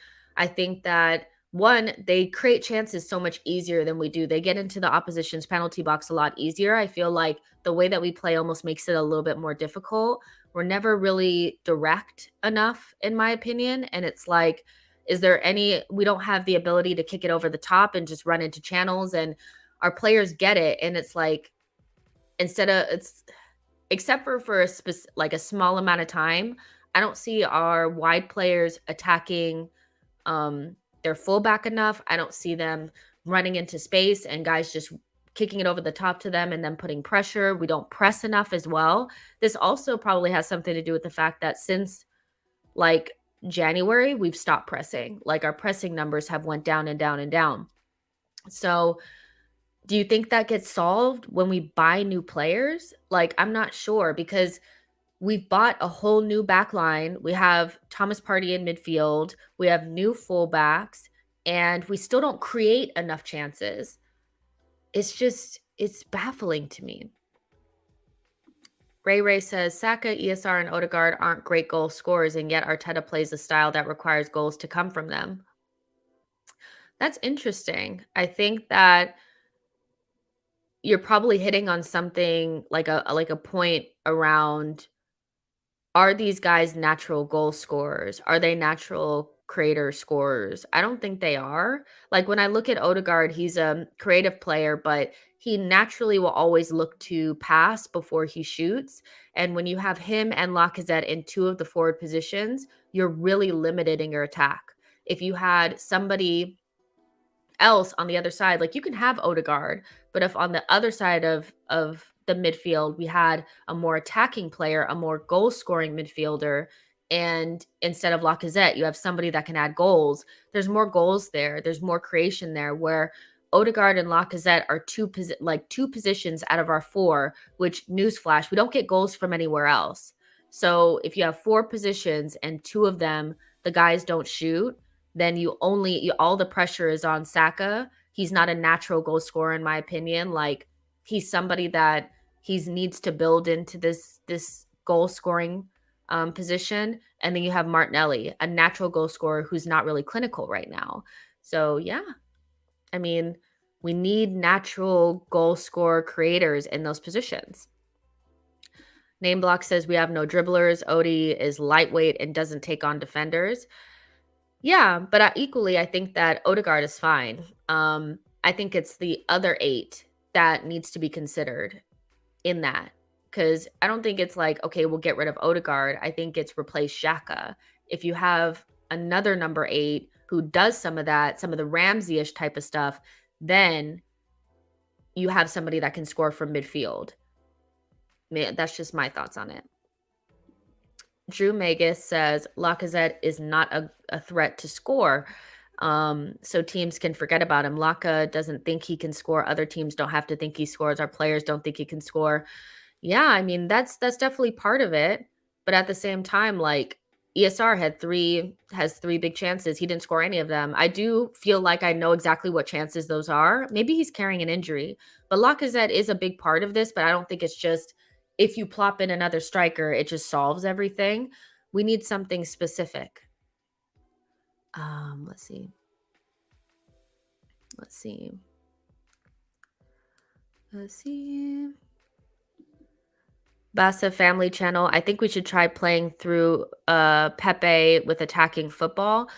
think that one, they create chances so much easier than we do. They get into the opposition's penalty box a lot easier. I feel like the way that we play almost makes it a little bit more difficult. We're never really direct enough, in my opinion. And it's like, is there any, we don't have the ability to kick it over the top and just run into channels, and our players get it. And it's like, instead of, it's, except for like a small amount of time, I don't see our wide players attacking their fullback enough. I don't see them running into space and guys just kicking it over the top to them and then putting pressure. We don't press enough as well. This also probably has something to do with the fact that since like January, we've stopped pressing. Like our pressing numbers have went down and down and down. So do you think that gets solved when we buy new players? Like, I'm not sure, because we've bought a whole new back line. We have Thomas Partey in midfield. We have new fullbacks, and we still don't create enough chances. It's baffling to me. Ray says Saka, ESR, and Odegaard aren't great goal scorers, and yet Arteta plays a style that requires goals to come from them. That's interesting. I think that you're probably hitting on something like a point around, are these guys natural goal scorers? Are they natural creator scorers? I don't think they are. Like when I look at Odegaard, he's a creative player, but he naturally will always look to pass before he shoots. And when you have him and Lacazette in two of the forward positions, you're really limited in your attack. If you had somebody else on the other side, like you can have Odegaard, but if on the other side of the midfield we had a more attacking player, a more goal scoring midfielder, and instead of Lacazette, you have somebody that can add goals, there's more goals there, there's more creation there, where Odegaard and Lacazette are two positions out of our four, which, newsflash, we don't get goals from anywhere else. So if you have four positions and two of them the guys don't shoot, then all the pressure is on Saka. He's not a natural goal scorer, in my opinion. Like, he's somebody that he needs to build into this goal scoring position. And then you have Martinelli, a natural goal scorer who's not really clinical right now. So yeah, I mean, we need natural goal scorer creators in those positions. Name Block says we have no dribblers. Odie is lightweight and doesn't take on defenders. Yeah, but equally, I think that Odegaard is fine. I think it's the other 8 that needs to be considered in that, because I don't think it's like, okay, we'll get rid of Odegaard. I think it's replace Xhaka. If you have another number 8 who does some of that, some of the Ramsey-ish type of stuff, then you have somebody that can score from midfield. Man, that's just my thoughts on it. Drew Magus says Lacazette is not a threat to score, so teams can forget about him. Laka doesn't think he can score. Other teams don't have to think he scores. Our players don't think he can score. Yeah, I mean, that's definitely part of it. But at the same time, like, ESR has 3 big chances. He didn't score any of them. I do feel like I know exactly what chances those are. Maybe he's carrying an injury, but Lacazette is a big part of this, but I don't think it's just, if you plop in another striker, it just solves everything. We need something specific. Let's see. Bassa Family Channel. I think we should try playing through Pepe with attacking football.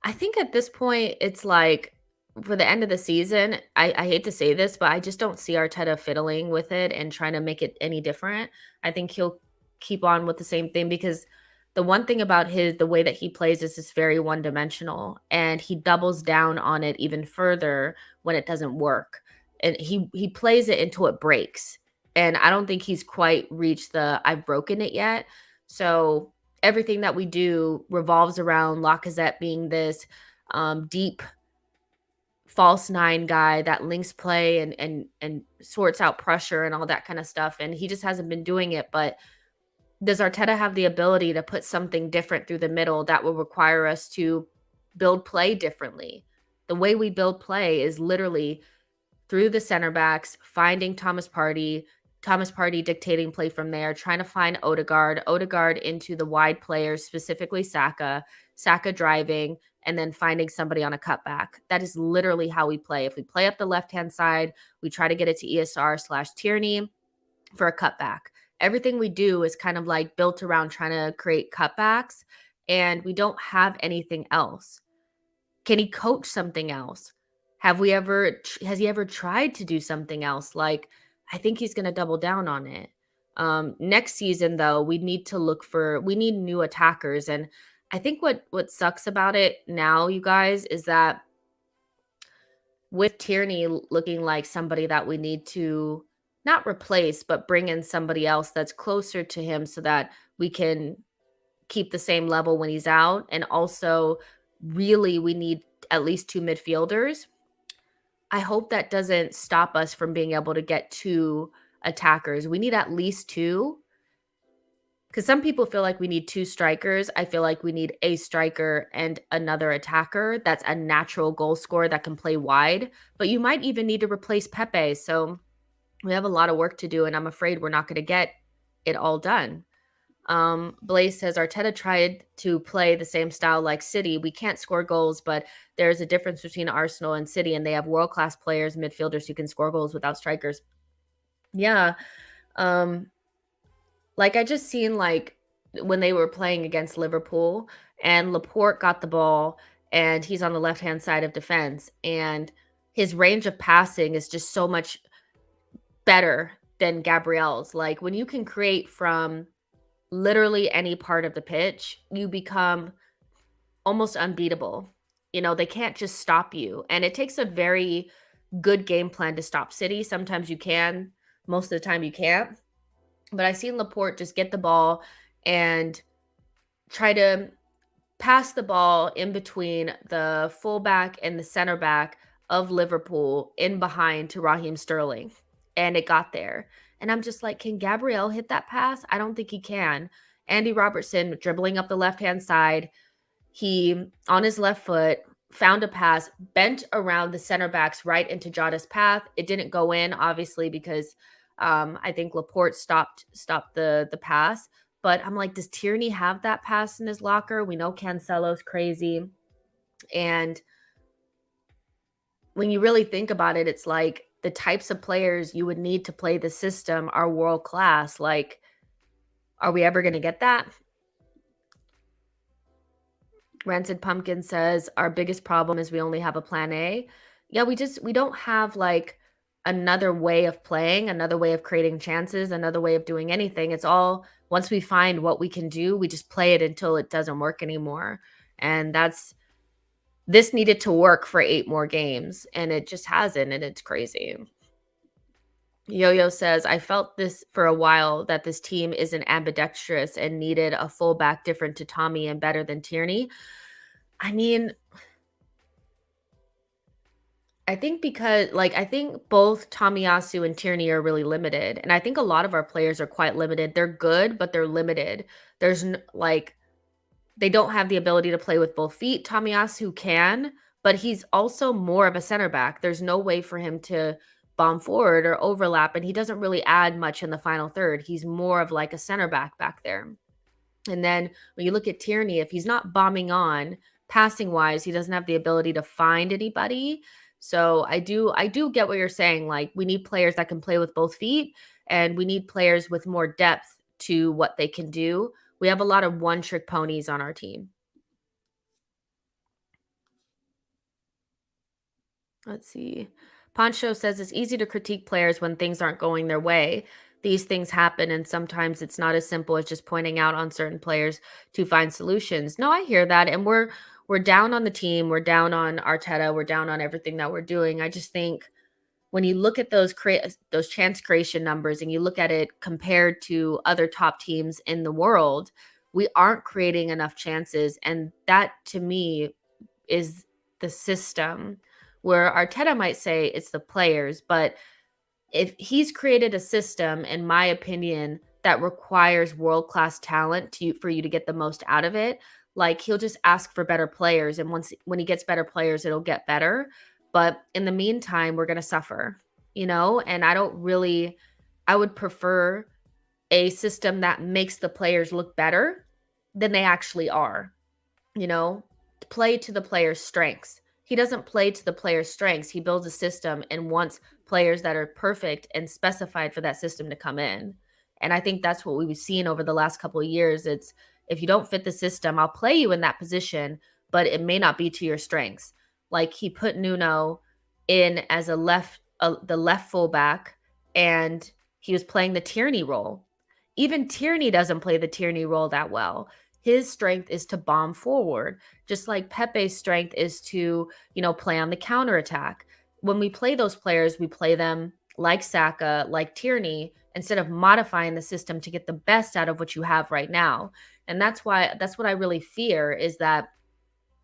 I think at this point, it's like, for the end of the season, I hate to say this, but I just don't see Arteta fiddling with it and trying to make it any different. I think he'll keep on with the same thing, because the one thing about the way that he plays is just very one-dimensional, and he doubles down on it even further when it doesn't work. And he plays it until it breaks. And I don't think he's quite reached the I've broken it yet. So everything that we do revolves around Lacazette being this deep false nine guy that links play and sorts out pressure and all that kind of stuff. And he just hasn't been doing it. But does Arteta have the ability to put something different through the middle that will require us to build play differently? The way we build play is literally through the center backs, finding Thomas Party dictating play from there, trying to find Odegaard into the wide players, specifically Saka driving, and then finding somebody on a cutback. That is literally how we play. If we play up the left-hand side, we try to get it to ESR/Tierney for a cutback. Everything we do is kind of like built around trying to create cutbacks, and we don't have anything else. Can he coach something else? Has he ever tried to do something else? Like, I think he's going to double down on it. Next season, though, we need new attackers. And I think what sucks about it now, you guys, is that with Tierney looking like somebody that we need to not replace, but bring in somebody else that's closer to him so that we can keep the same level when he's out. And also, really, we need at least two midfielders. I hope that doesn't stop us from being able to get two attackers. We need at least two. Because some people feel like we need two strikers. I feel like we need a striker and another attacker that's a natural goal scorer that can play wide. But you might even need to replace Pepe. So we have a lot of work to do, and I'm afraid we're not going to get it all done. Blaze says Arteta tried to play the same style like City. We can't score goals, but there's a difference between Arsenal and City, and they have world-class players, midfielders who can score goals without strikers. Yeah. Like I just seen like when they were playing against Liverpool and Laporte got the ball and he's on the left-hand side of defense and his range of passing is just so much better than Gabriel's. Like when you can create from literally any part of the pitch, you become almost unbeatable. They can't just stop you. And it takes a very good game plan to stop City. Sometimes you can, most of the time you can't. But I've seen Laporte just get the ball and try to pass the ball in between the fullback and the center back of Liverpool in behind to Raheem Sterling. And it got there. And I'm just like, can Gabriel hit that pass? I don't think he can. Andy Robertson dribbling up the left-hand side. He, on his left foot, found a pass, bent around the center backs right into Jota's path. It didn't go in, obviously, because I think Laporte stopped the pass. But I'm like, does Tierney have that pass in his locker? We know Cancelo's crazy. And when you really think about it, it's like the types of players you would need to play the system are world class. Like, are we ever going to get that? Rancid Pumpkin says our biggest problem is we only have a plan A. Yeah, we don't have like another way of playing, another way of creating chances, another way of doing anything. It's all once we find what we can do, we just play it until it doesn't work anymore. And this needed to work for 8 more games and it just hasn't, and it's crazy. Yo-Yo says, I felt this for a while that this team isn't ambidextrous and needed a fullback different to Tomi and better than Tierney. I mean, I think I think both Tomiyasu and Tierney are really limited. And I think a lot of our players are quite limited. They're good, but they're limited. They don't have the ability to play with both feet. Tomiyasu can, but he's also more of a center back. There's no way for him to bomb forward or overlap, and he doesn't really add much in the final third. He's more of like a center back there. And then when you look at Tierney, if he's not bombing on passing wise, he doesn't have the ability to find anybody. So I do get what you're saying. Like we need players that can play with both feet, and we need players with more depth to what they can do. We have a lot of one-trick ponies on our team. Let's see. Poncho says it's easy to critique players when things aren't going their way. These things happen, and sometimes it's not as simple as just pointing out on certain players to find solutions. No, I hear that, and we're down on the team. We're down on Arteta. We're down on everything that we're doing. I just think when you look at those chance creation numbers and you look at it compared to other top teams in the world, we aren't creating enough chances. And that to me is the system, where Arteta might say it's the players, but if he's created a system, in my opinion, that requires world-class talent for you to get the most out of it, like he'll just ask for better players. And when he gets better players, it'll get better. But in the meantime, we're gonna suffer, and I would prefer a system that makes the players look better than they actually are, you know, play to the player's strengths. He doesn't play to the player's strengths. He builds a system and wants players that are perfect and specified for that system to come in. And I think that's what we've seen over the last couple of years. It's, if you don't fit the system, I'll play you in that position, but it may not be to your strengths. Like he put Nuno in as the left fullback, and he was playing the Tierney role. Even Tierney doesn't play the Tierney role that well. His strength is to bomb forward, just like Pepe's strength is to, play on the counterattack. When we play those players, we play them like Saka, like Tierney, instead of modifying the system to get the best out of what you have right now. And that's what I really fear, is that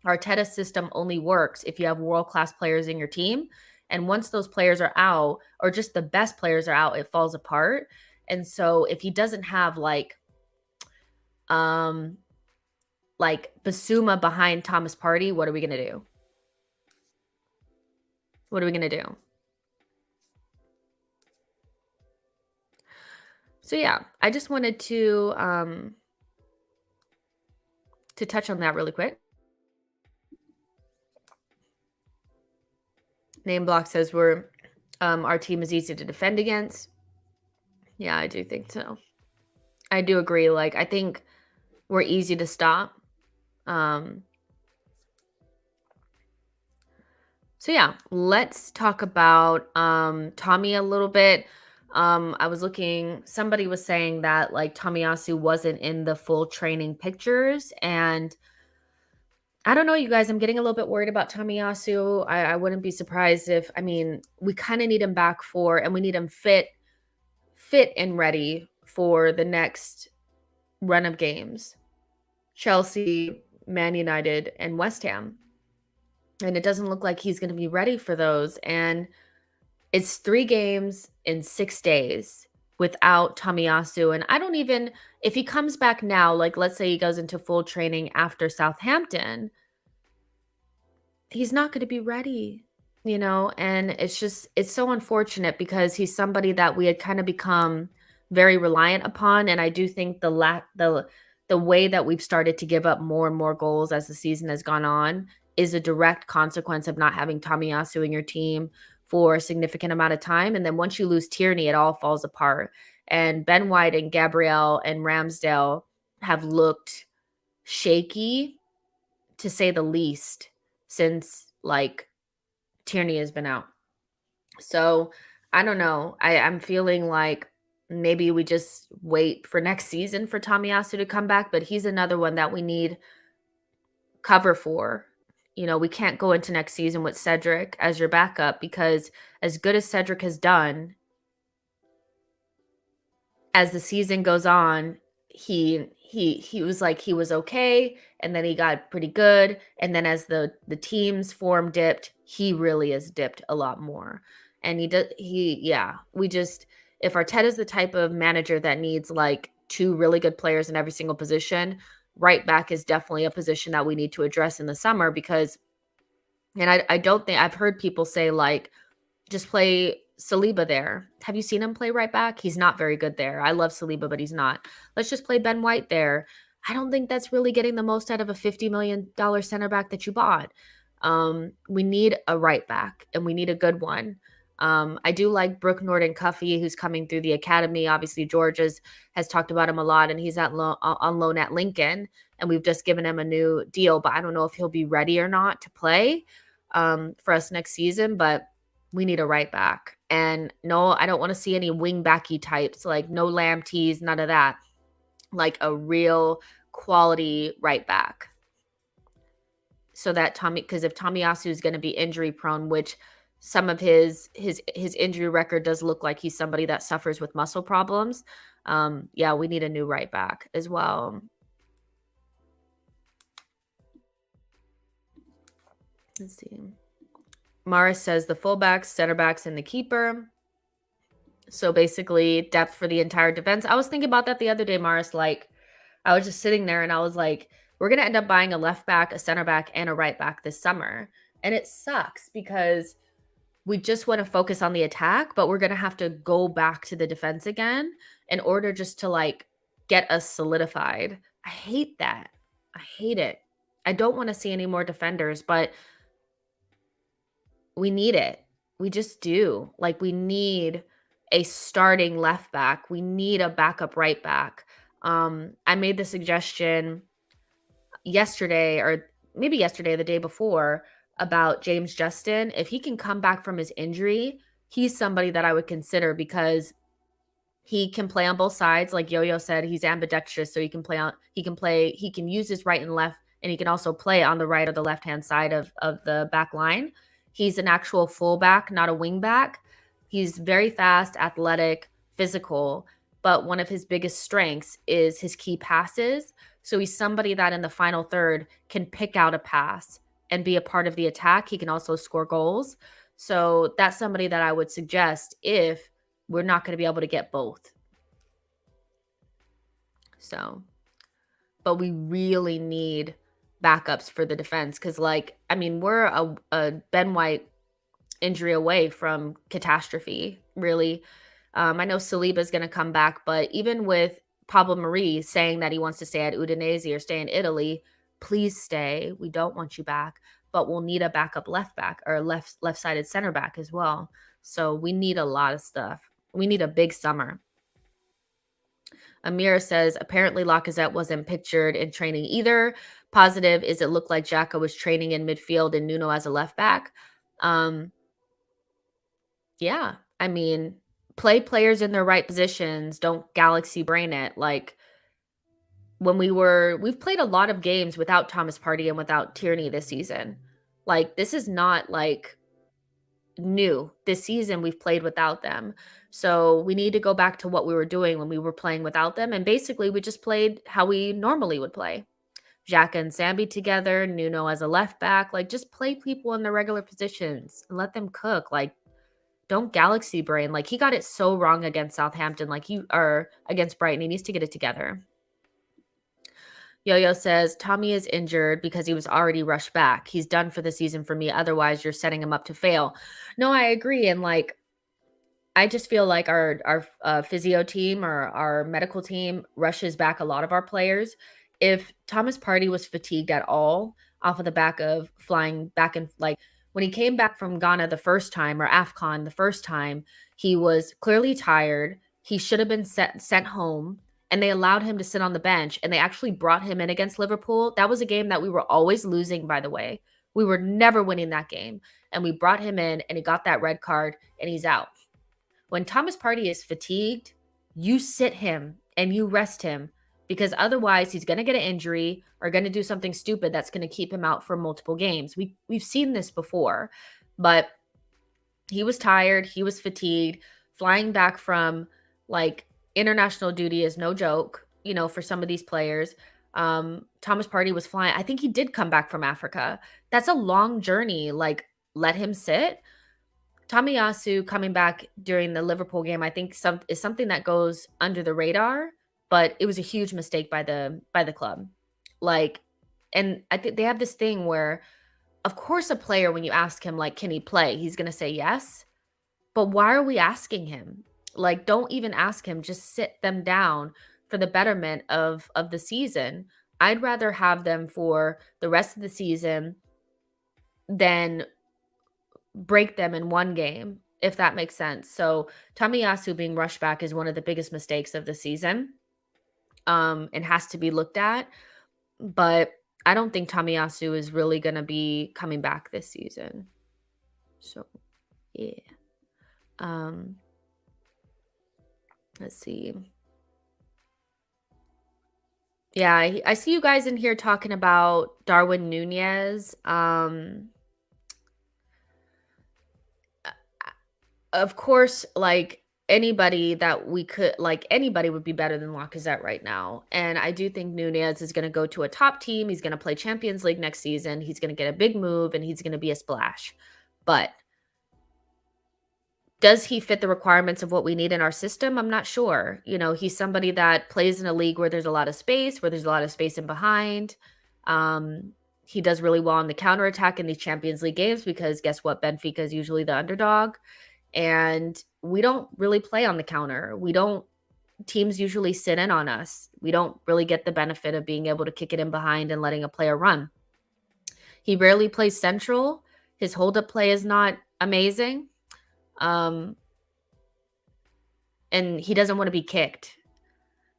Arteta's system only works if you have world-class players in your team. And once those players are out, or just the best players are out, it falls apart. And so if he doesn't have like Basuma behind Thomas Partey, what are we going to do? What are we going to do? So yeah, I just wanted to touch on that really quick. Name Block says our team is easy to defend against. Yeah, I do think so. I do agree. Like, I think we're easy to stop. So yeah, let's talk about Tomi a little bit. I was looking, somebody was saying that like Tomiyasu wasn't in the full training pictures, and I don't know, you guys, I'm getting a little bit worried about Tomiyasu. I wouldn't be surprised if, we kind of need him back and we need him fit and ready for the next run of games. Chelsea, Man United, and West Ham. And it doesn't look like he's going to be ready for those. And it's 3 games in 6 days without Tomiyasu. And I don't even, if he comes back now, like let's say he goes into full training after Southampton, he's not going to be ready, and it's so unfortunate, because he's somebody that we had kind of become very reliant upon. And I do think the way that we've started to give up more and more goals as the season has gone on is a direct consequence of not having Tomiyasu in your team for a significant amount of time. And then once you lose Tierney, it all falls apart. And Ben White and Gabriel and Ramsdale have looked shaky, to say the least, since like Tierney has been out. So I don't know. I'm feeling like maybe we just wait for next season for Tomiyasu to come back, but he's another one that we need cover for. We can't go into next season with Cedric as your backup, because as good as Cedric has done, as the season goes on, he was like, he was okay, and then he got pretty good, and then as the team's form dipped, he really has dipped a lot more. And if Arteta's the type of manager that needs like 2 really good players in every single position, right back is definitely a position that we need to address in the summer. Because, and I don't think, I've heard people say like, just play Saliba there. Have you seen him play right back? He's not very good there. I love Saliba, but he's not. Let's just play Ben White there. I don't think that's really getting the most out of a $50 million center back that you bought. We need a right back, and we need a good one. I do like Brooke Norton-Cuffy, who's coming through the academy. Obviously, George has talked about him a lot, and he's on loan at Lincoln, and we've just given him a new deal. But I don't know if he'll be ready or not to play for us next season. But we need a right back. And no, I don't want to see any wing backy types, like no Lamb tees, none of that. Like a real quality right back. So that because if Tomiyasu is going to be injury prone, which some of his injury record does look like he's somebody that suffers with muscle problems. Yeah, we need a new right back as well. Let's see. Morris says the fullbacks, center backs, and the keeper. So basically, depth for the entire defense. I was thinking about that the other day, Morris. Like, I was just sitting there and I was like, we're going to end up buying a left back, a center back, and a right back this summer. And it sucks because we just want to focus on the attack, but we're going to have to go back to the defense again in order just to like get us solidified. I hate that. I hate it. I don't want to see any more defenders, but we need it. We just do. Like, we need a starting left back. We need a backup right back. I made the suggestion yesterday, or maybe yesterday, the day before, about James Justin. If he can come back from his injury, he's somebody that I would consider because he can play on both sides. Like Yo-Yo said, he's ambidextrous, so he can he can use his right and left, and he can also play on the right or the left-hand side of the back line. He's an actual fullback, not a wingback. He's very fast, athletic, physical, but one of his biggest strengths is his key passes. So he's somebody that in the final third can pick out a pass and be a part of the attack. He can also score goals. So that's somebody that I would suggest if we're not going to be able to get both. So, but we really need backups for the defense because, like, I mean, we're a Ben White injury away from catastrophe, really. I know Saliba's going to come back, but even with Pablo Mari saying that he wants to stay at Udinese or stay in Italy, please stay. We don't want you back, but we'll need a backup left back or left-sided center back as well. So we need a lot of stuff. We need a big summer. Amira says, apparently Lacazette wasn't pictured in training either. Positive is it looked like Xhaka was training in midfield and Nuno as a left back. Yeah, I mean, play players in their right positions. Don't galaxy brain it. Like, we've played a lot of games without Thomas Partey and without Tierney this season. Like, this is not like new. This season we've played without them. So we need to go back to what we were doing when we were playing without them. And basically we just played how we normally would play. Xhaka and Sambi together, Nuno as a left back. Like, just play people in their regular positions and let them cook. Like, don't galaxy brain. Like, he got it so wrong against Southampton, or against Brighton. He needs to get it together. Yo-Yo says, Tomi is injured because he was already rushed back. He's done for the season for me. Otherwise, you're setting him up to fail. No, I agree. And like, I just feel like our physio team or our medical team rushes back a lot of our players. If Thomas Partey was fatigued at all off of the back of flying back and like when he came back from Ghana the first time or AFCON the first time, he was clearly tired. He should have been sent home and they allowed him to sit on the bench and they actually brought him in against Liverpool. That was a game that we were always losing, by the way. We were never winning that game. And we brought him in and he got that red card and he's out. When Thomas Partey is fatigued, you sit him and you rest him because otherwise he's going to get an injury or going to do something stupid that's going to keep him out for multiple games. We've seen this before, but he was tired, he was fatigued. Flying back from like international duty is no joke, you know, for some of these players. Thomas Partey was flying. I think he did come back from Africa. That's a long journey. Like, let him sit. Tomiyasu coming back during the Liverpool game, I think is something that goes under the radar, but it was a huge mistake by the club. Like, and I think they have this thing where, of course, a player, when you ask him, like, can he play? He's going to say yes. But why are we asking him? Like, don't even ask him. Just sit them down for the betterment of the season. I'd rather have them for the rest of the season than break them in one game, if that makes sense. So Tomiyasu being rushed back is one of the biggest mistakes of the season, and has to be looked at. But I don't think Tomiyasu is really going to be coming back this season. So, yeah. Let's see. Yeah, I see you guys in here talking about Darwin Nunez. Of course, like, anybody that we could like anybody would be better than Lacazette right now. And I do think Nunez is going to go to a top team. He's going to play Champions League next season. He's going to get a big move and he's going to be a splash. But does he fit the requirements of what we need in our system? I'm not sure. He's somebody that plays in a league where there's a lot of space, where there's a lot of space in behind. Um, he does really well on the counterattack in these Champions League games because guess what? Benfica is usually the underdog. And we don't really play on the counter. Teams usually sit in on us. We don't really get the benefit of being able to kick it in behind and letting a player run. He rarely plays central. His hold-up play is not amazing. And he doesn't want to be kicked.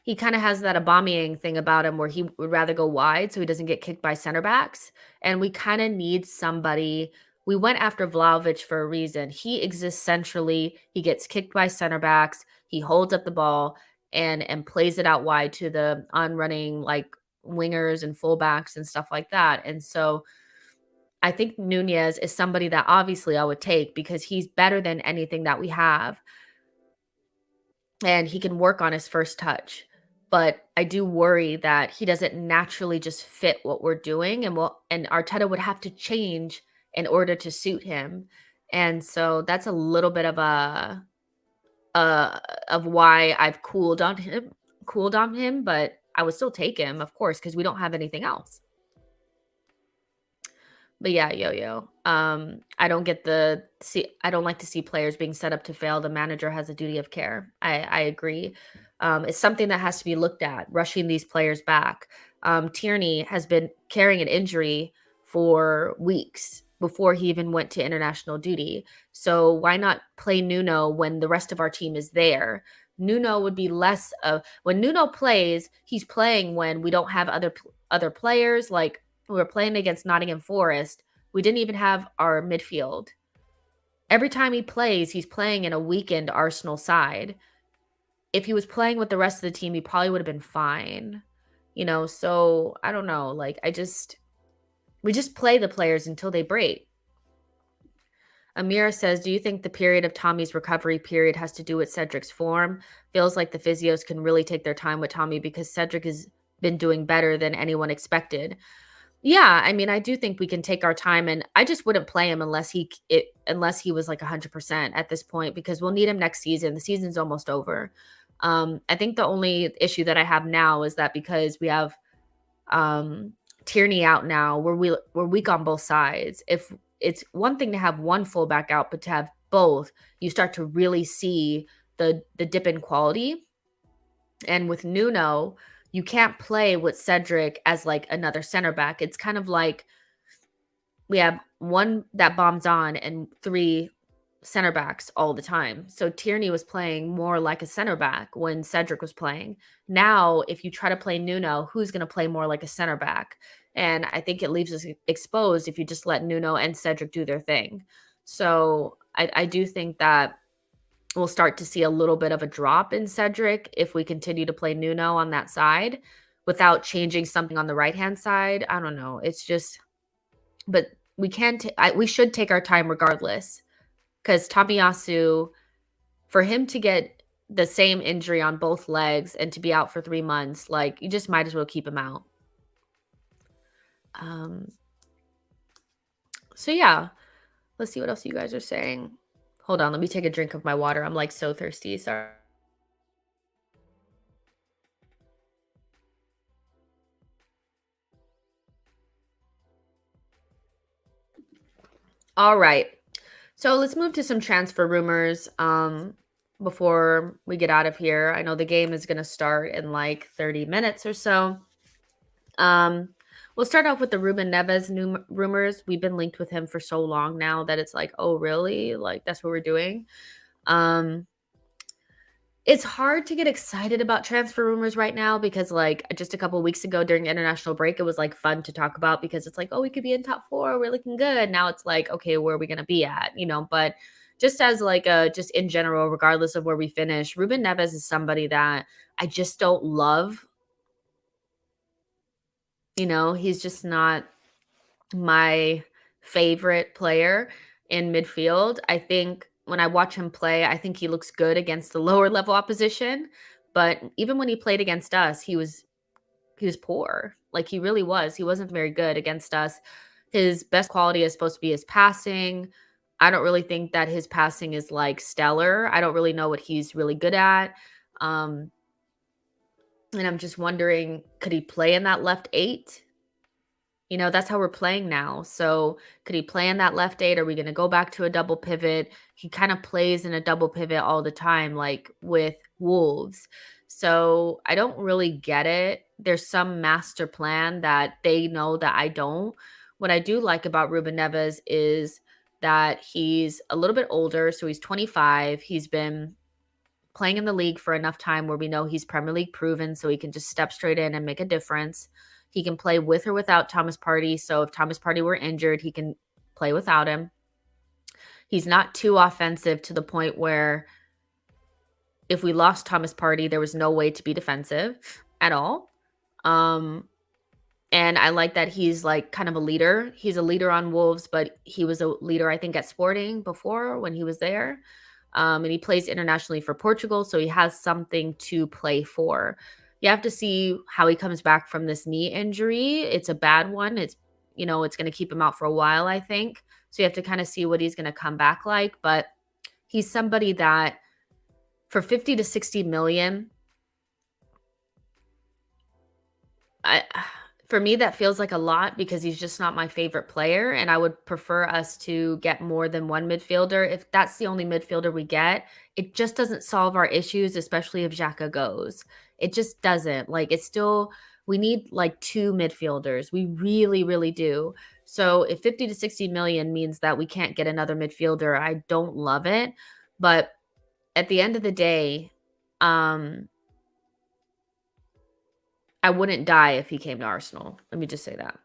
He kind of has that Aubameyang thing about him where he would rather go wide so he doesn't get kicked by center backs. And we kind of need somebody. We went after Vlahovic for a reason. He exists centrally. He gets kicked by center backs. He holds up the ball and plays it out wide to the on-running like wingers and fullbacks and stuff like that. And so I think Nunez is somebody that obviously I would take because he's better than anything that we have. And he can work on his first touch. But I do worry that he doesn't naturally just fit what we're doing, and Arteta would have to change in order to suit him. And so that's a little bit of of why I've cooled on him, but I would still take him, of course, because we don't have anything else. But yeah, Yo-Yo. I don't like to see players being set up to fail. The manager has a duty of care. I agree. It's something that has to be looked at, rushing these players back. Tierney has been carrying an injury for weeks before he even went to international duty. So why not play Nuno when the rest of our team is there? Nuno would be less of when Nuno plays, he's playing when we don't have other players. Like we were playing against Nottingham Forest. We didn't even have our midfield. Every time he plays, he's playing in a weakened Arsenal side. If he was playing with the rest of the team, he probably would have been fine. So I don't know. We just play the players until they break. Amira says, do you think the period of Tommy's recovery period has to do with Cedric's form? Feels like the physios can really take their time with Tommy because Cedric has been doing better than anyone expected. Yeah, I mean, I do think we can take our time, and I just wouldn't play him unless he was like 100% at this point because we'll need him next season. The season's almost over. I think the only issue that I have now is that because we have Tierney out now, we're weak on both sides. If it's one thing to have one fullback out, but to have both, you start to really see the dip in quality. And with Nuno, you can't play with Cedric as like another center back. It's kind of like we have one that bombs on and three center backs all the time. So Tierney was playing more like a center back when Cedric was playing. Now, if you try to play Nuno, who's going to play more like a center back? And I think it leaves us exposed if you just let Nuno and Cedric do their thing. So I do think that we'll start to see a little bit of a drop in Cedric if we continue to play Nuno on that side without changing something on the right-hand side. I don't know. It's just, but we should take our time regardless. Because Tomiyasu, for him to get the same injury on both legs and to be out for 3 months, like you just might as well keep him out. So yeah, let's see what else you guys are saying. Hold on, let me take a drink of my water. I'm like so thirsty. Sorry. All right. So let's move to some transfer rumors before we get out of here. I know the game is going to start in like 30 minutes or so. We'll start off with the Ruben Neves rumors. We've been linked with him for so long now that it's like, oh, really? Like, that's what we're doing. It's hard to get excited about transfer rumors right now because, like, just a couple of weeks ago during the international break, it was, like, fun to talk about because it's like, oh, we could be in top 4. We're looking good. Now it's like, okay, where are we going to be at? But just as, like, just in general, regardless of where we finish, Ruben Neves is somebody that I just don't love. He's just not my favorite player in midfield. I think when I watch him play, I think he looks good against the lower level opposition, but even when he played against us, he was poor. Like, he really was. He wasn't very good against us. His best quality is supposed to be his passing. I don't really think that his passing is, like, stellar. I don't really know what he's really good at. Um, and I'm just wondering, could he play in that left 8? That's how we're playing now. So could he play in that left 8? Are we gonna go back to a double pivot? He kind of plays in a double pivot all the time, like with Wolves. So I don't really get it. There's some master plan that they know that I don't. What I do like about Ruben Neves is that he's a little bit older. So he's 25. He's been playing in the league for enough time where we know he's Premier League proven, so he can just step straight in and make a difference. He can play with or without Thomas Partey. So if Thomas Partey were injured, he can play without him. He's not too offensive to the point where if we lost Thomas Partey, there was no way to be defensive at all. And I like that he's like kind of a leader. He's a leader on Wolves, but he was a leader, I think, at Sporting before when he was there. And he plays internationally for Portugal, so he has something to play for. You have to see how he comes back from this knee injury. It's a bad one. It's going to keep him out for a while, I think. So you have to kind of see what he's going to come back like. But he's somebody that for 50 to 60 million, for me, that feels like a lot because he's just not my favorite player, and I would prefer us to get more than one midfielder. If that's the only midfielder we get, it just doesn't solve our issues, especially if Xhaka goes. It just doesn't. Like, it's still we need, like, 2 midfielders. We really, really do. So, if 50 to 60 million means that we can't get another midfielder, I don't love it, but at the end of the day, I wouldn't die if he came to Arsenal. Let me just say that.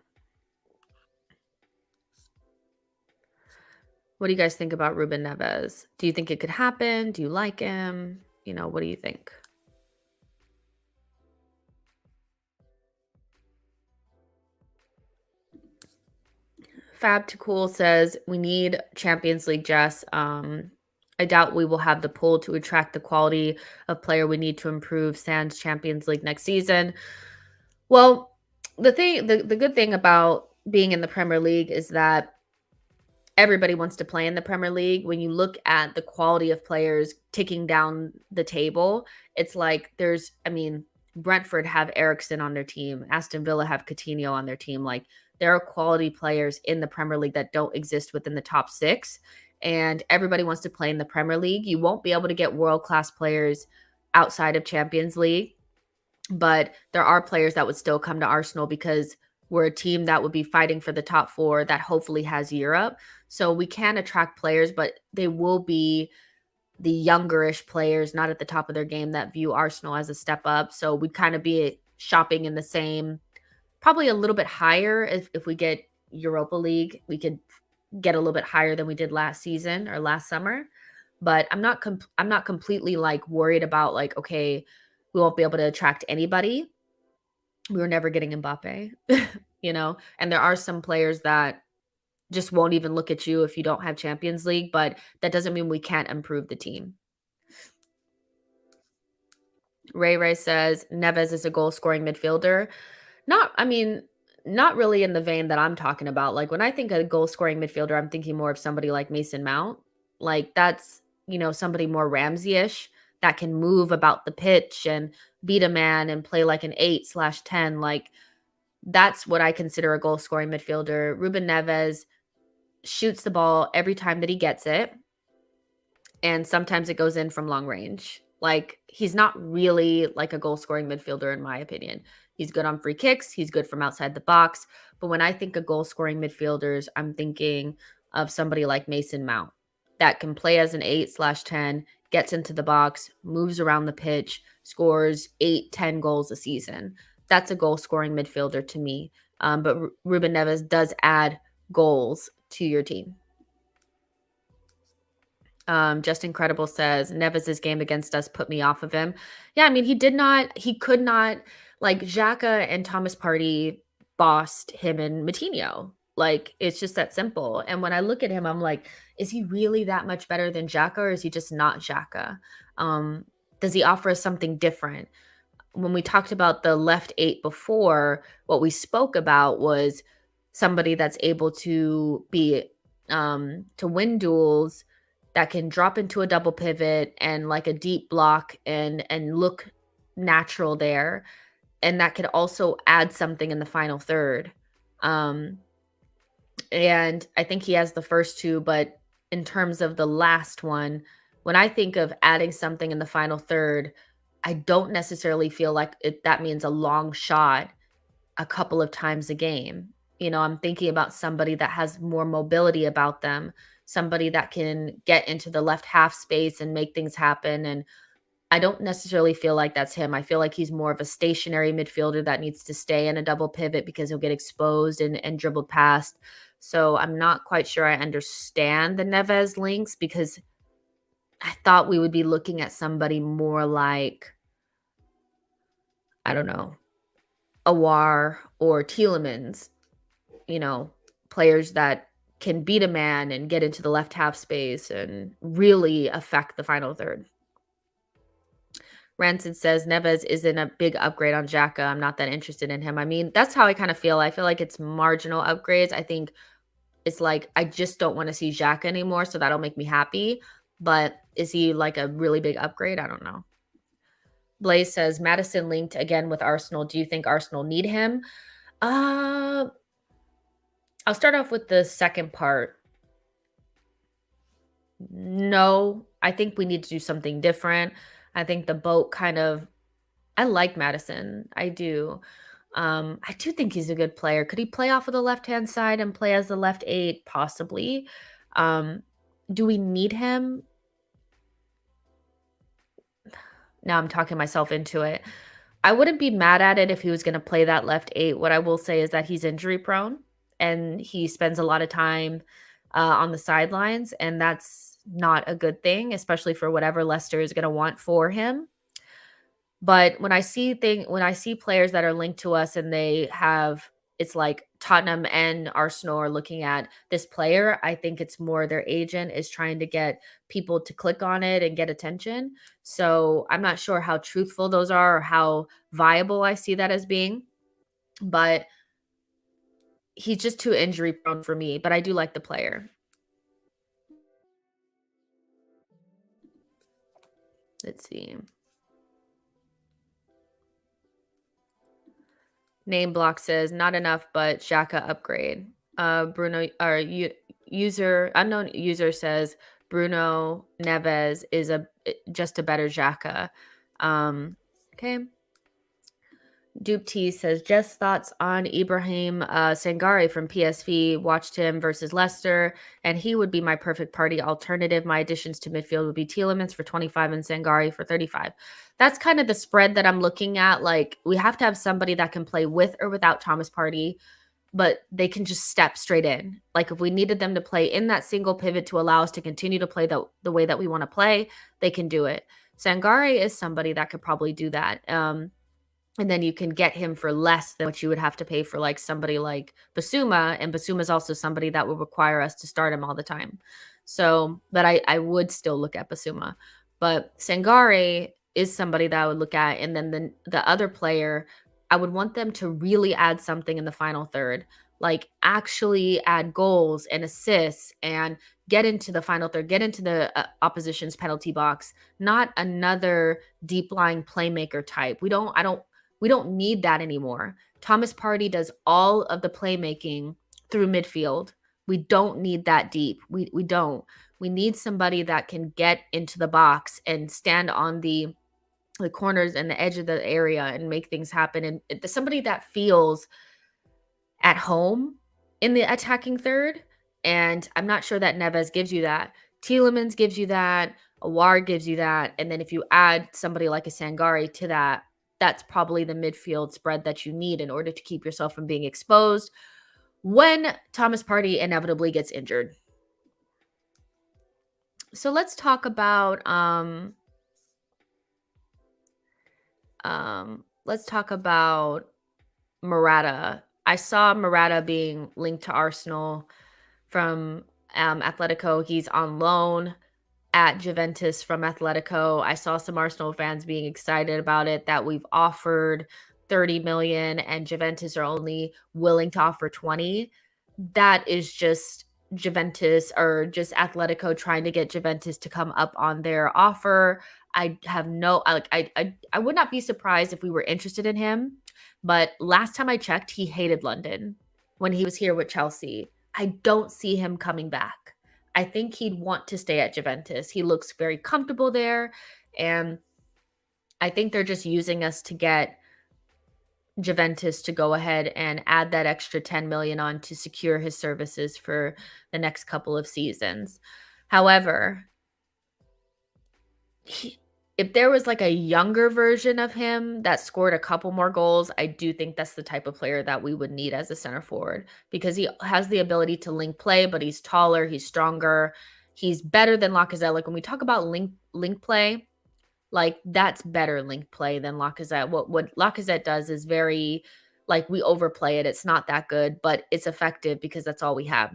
What do you guys think about Ruben Neves? Do you think it could happen? Do you like him? What do you think? Fab to Cool says we need Champions League, Jess. I doubt we will have the pull to attract the quality of player we need to improve Sans Champions League next season. Well, the good thing about being in the Premier League is that everybody wants to play in the Premier League. When you look at the quality of players ticking down the table, it's like Brentford have Ericsson on their team. Aston Villa have Coutinho on their team. Like, there are quality players in the Premier League that don't exist within the top 6. And everybody wants to play in the Premier League. You won't be able to get world-class players outside of Champions League, but there are players that would still come to Arsenal because we're a team that would be fighting for the top 4 that hopefully has Europe. So we can attract players, but they will be the youngerish players, not at the top of their game, that view Arsenal as a step up. So we'd kind of be shopping in the same, probably a little bit higher. If we get Europa League, we could get a little bit higher than we did last season or last summer. But I'm not completely like worried about like, okay, we won't be able to attract anybody. We were never getting Mbappe, and there are some players that just won't even look at you if you don't have Champions League, but that doesn't mean we can't improve the team. Ray says Neves is a goal scoring midfielder. Not really in the vein that I'm talking about. Like, when I think of goal scoring midfielder, I'm thinking more of somebody like Mason Mount. Like, that's, somebody more Ramsey-ish that can move about the pitch and beat a man and play like an 8/10. Like, that's what I consider a goal scoring midfielder. Ruben Neves shoots the ball every time that he gets it, and sometimes it goes in from long range. Like, he's not really like a goal scoring midfielder, in my opinion. He's good on free kicks. He's good from outside the box. But when I think of goal scoring midfielders, I'm thinking of somebody like Mason Mount that can play as an 8/10, gets into the box, moves around the pitch, scores 8-10 goals a season. That's a goal scoring midfielder to me. But Ruben Neves does add goals to your team. Just Incredible says Neves' game against us put me off of him. Yeah, he could not, like, Xhaka and Thomas Partey bossed him and Matinho. Like, it's just that simple. And when I look at him, I'm like, is he really that much better than Xhaka, or is he just not Xhaka? Um, does he offer us something different? When we talked about the left eight before, what we spoke about was somebody that's able to be to win duels, that can drop into a double pivot and like a deep block and look natural there, and that could also add something in the final third. Um and I think he has the first two, but in terms of the last one, when I think of adding something in the final third, I don't necessarily feel like that means a long shot a couple of times a game. I'm thinking about somebody that has more mobility about them, somebody that can get into the left half space and make things happen. And I don't necessarily feel like that's him. I feel like he's more of a stationary midfielder that needs to stay in a double pivot because he'll get exposed and dribbled past. So I'm not quite sure I understand the Neves links, because I thought we would be looking at somebody more like, I don't know, Awar or Tielemans, you know, players that can beat a man and get into the left half space and really affect the final third. Rancid says Neves isn't a big upgrade on Xhaka. I'm not that interested in him. I mean, that's how I kind of feel. I feel like it's marginal upgrades. I think it's like I just don't want to see Xhaka anymore, so that'll make me happy. But is he like a really big upgrade? I don't know. Blaze says Madison linked again with Arsenal. Do you think Arsenal need him? Uh I'll start off with the second part. No, I think we need to do something different. I think the boat kind of I like Madison. I do. I do think he's a good player. Could he play off of the left-hand side and play as the left eight? Possibly. Um, do we need him? Now I'm talking myself into it. I wouldn't be mad at it if he was going to play that left eight. What I will say is that he's injury prone and he spends a lot of time on the sidelines, and that's not a good thing, especially for whatever Leicester is going to want for him. But when I see players that are linked to us and they have it's like Tottenham and Arsenal are looking at this player, I think it's more their agent is trying to get people to click on it and get attention. So I'm not sure how truthful those are or how viable I see that as being, but he's just too injury prone for me. But I do like the player. Let's see. Name block says not enough, but Xhaka upgrade. Bruno or unknown user says Bruno Neves is just a better Xhaka. Okay. Dupe T says just thoughts on Ibrahim Sangare from PSV. Watched him versus Leicester, and he would be my perfect party alternative. My additions to midfield would be Tielemans for 25 and Sangare for 35. That's kind of the spread that I'm looking at. Like, we have to have somebody that can play with or without Thomas Partey, but they can just step straight in. Like, if we needed them to play in that single pivot to allow us to continue to play the way that we want to play, they can do it. Sangare is somebody that could probably do that. And then you can get him for less than what you would have to pay for like somebody like Basuma. And Basuma is also somebody that would require us to start him all the time. So, but I would still look at Basuma. But Sangare is somebody that I would look at. And then the other player, I would want them to really add something in the final third, like actually add goals and assists and get into the final third, get into the opposition's penalty box, not another deep lying playmaker type. We don't need that anymore. Thomas Partey does all of the playmaking through midfield. We don't need that deep. We don't. We need somebody that can get into the box and stand on the corners and the edge of the area and make things happen. And somebody that feels at home in the attacking third. And I'm not sure that Neves gives you that. Tielemans gives you that. Awar gives you that. And then if you add somebody like a Sangare to that, that's probably the midfield spread that you need in order to keep yourself from being exposed when Thomas Partey inevitably gets injured. So let's talk about Morata I saw Morata being linked to Arsenal from Atletico. He's on loan at Juventus from Atletico. I saw some Arsenal fans being excited about it, that we've offered 30 million and Juventus are only willing to offer 20. That is just Juventus or just Atletico trying to get Juventus to come up on their offer. I have no like I would not be surprised if we were interested in him, but last time I checked, he hated London when he was here with Chelsea. I don't see him coming back. I think he'd want to stay at Juventus. He looks very comfortable there, and I think they're just using us to get Juventus to go ahead and add that extra 10 million on to secure his services for the next couple of seasons. However, if there was like a younger version of him that scored a couple more goals, I do think that's the type of player that we would need as a center forward, because he has the ability to link play, but he's taller, he's stronger, he's better than Lacazette. Like when we talk about link play, like that's better link play than Lacazette. What Lacazette does is very like we overplay it. It's not that good, but it's effective because that's all we have.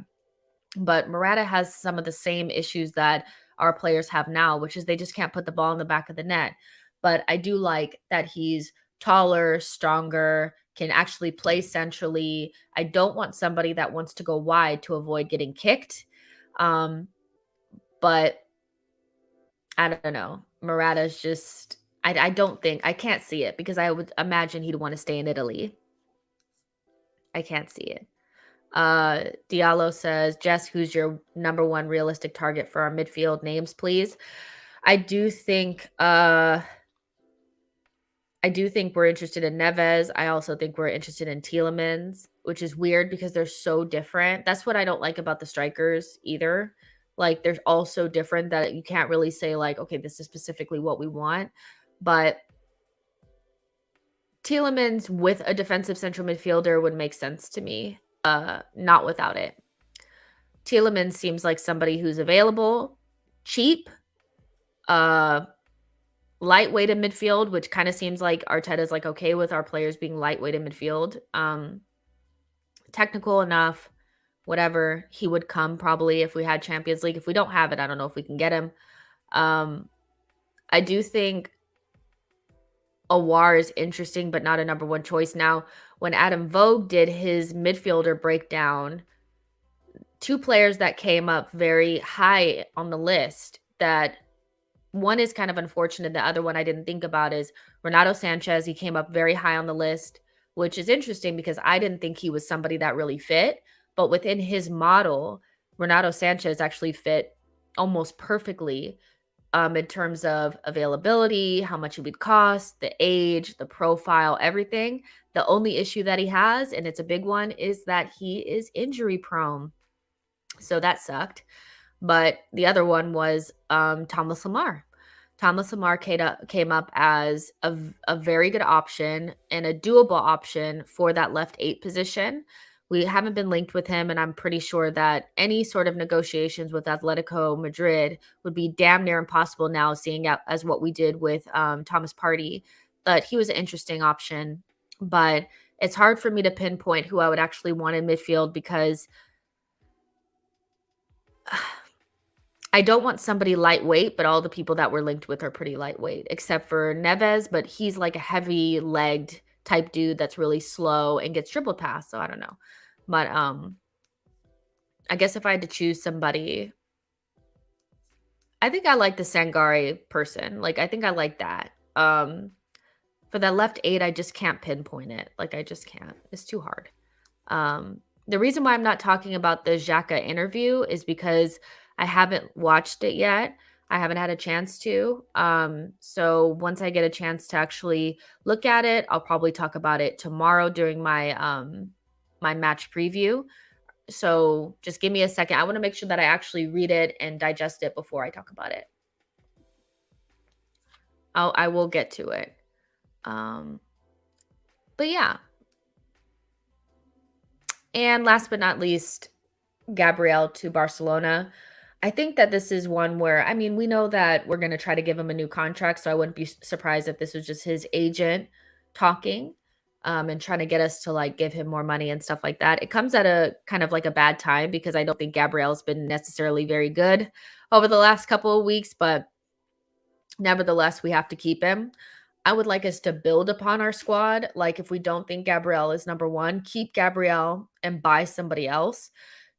But Morata has some of the same issues that our players have now, which is they just can't put the ball in the back of the net. But I do like that he's taller, stronger, can actually play centrally. I don't want somebody that wants to go wide to avoid getting kicked. But I don't know. Morata's just I don't think I can't see it, because I would imagine he'd want to stay in Italy. I can't see it. Diallo says, Jess, who's your number one realistic target for our midfield names, please? I do think we're interested in Neves. I also think we're interested in Tielemans, which is weird because they're so different. That's what I don't like about the strikers either. Like they're all so different that you can't really say like, okay, this is specifically what we want. But Tielemans with a defensive central midfielder would make sense to me. Not without it. Tielemans seems like somebody who's available, cheap, lightweight in midfield, which kind of seems like Arteta's like okay with our players being lightweight in midfield. Technical enough, whatever. He would come probably if we had Champions League. If we don't have it, I don't know if we can get him. I do think Awar is interesting, but not a number one choice. Now, when Adam Vogue did his midfielder breakdown, two players that came up very high on the list, that one is kind of unfortunate. The other one I didn't think about is Renato Sanchez. He came up very high on the list, which is interesting because I didn't think he was somebody that really fit. But within his model, Renato Sanchez actually fit almost perfectly in terms of availability, how much it would cost, the age, the profile, everything. The only issue that he has, and it's a big one, is that he is injury prone. So that sucked. But the other one was Thomas Lemar. Thomas Lemar came up as a very good option and a doable option for that left 8 position. We haven't been linked with him, and I'm pretty sure that any sort of negotiations with Atletico Madrid would be damn near impossible now, seeing as what we did with Thomas Partey. But he was an interesting option. But it's hard for me to pinpoint who I would actually want in midfield, because I don't want somebody lightweight, but all the people that we're linked with are pretty lightweight, except for Neves, but he's like a heavy-legged type dude that's really slow and gets dribbled past, so I don't know. But I guess if I had to choose somebody, I think I like the Sangare person. Like I think I like that. For that left 8, I just can't pinpoint it. Like I just can't. It's too hard. The reason why I'm not talking about the Xhaka interview is because I haven't watched it yet. I haven't had a chance to. So once I get a chance to actually look at it, I'll probably talk about it tomorrow during my my match preview. So just give me a second. I want to make sure that I actually read it and digest it before I talk about it. I will get to it. But yeah. And last but not least, Gabriel to Barcelona. I think that this is one where, I mean, we know that we're going to try to give him a new contract, so I wouldn't be surprised if this was just his agent talking. and trying to get us to like give him more money and stuff like that. It comes at a kind of like a bad time because I don't think Gabriel's been necessarily very good over the last couple of weeks, but nevertheless, we have to keep him. I would like us to build upon our squad. Like if we don't think Gabriel is number one, keep Gabriel and buy somebody else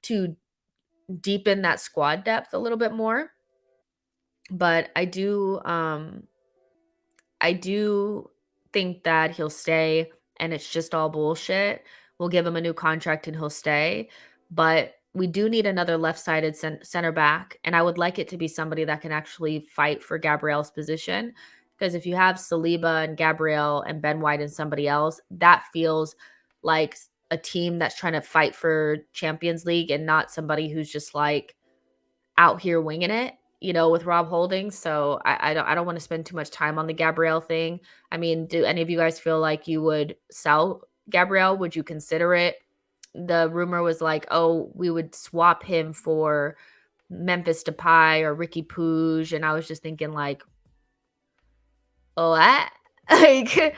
to deepen that squad depth a little bit more. But I do think that he'll stay and it's just all bullshit. We'll give him a new contract and he'll stay. But we do need another left-sided center back. And I would like it to be somebody that can actually fight for Gabriel's position. Because if you have Saliba and Gabriel and Ben White and somebody else, that feels like a team that's trying to fight for Champions League and not somebody who's just like out here winging it, with Rob Holding. So I don't want to spend too much time on the Gabrielle thing. I mean, do any of you guys feel like you would sell Gabrielle? Would you consider it? The rumor was like, oh, we would swap him for Memphis Depay or Ricky Puig, and I was just thinking like, oh, like,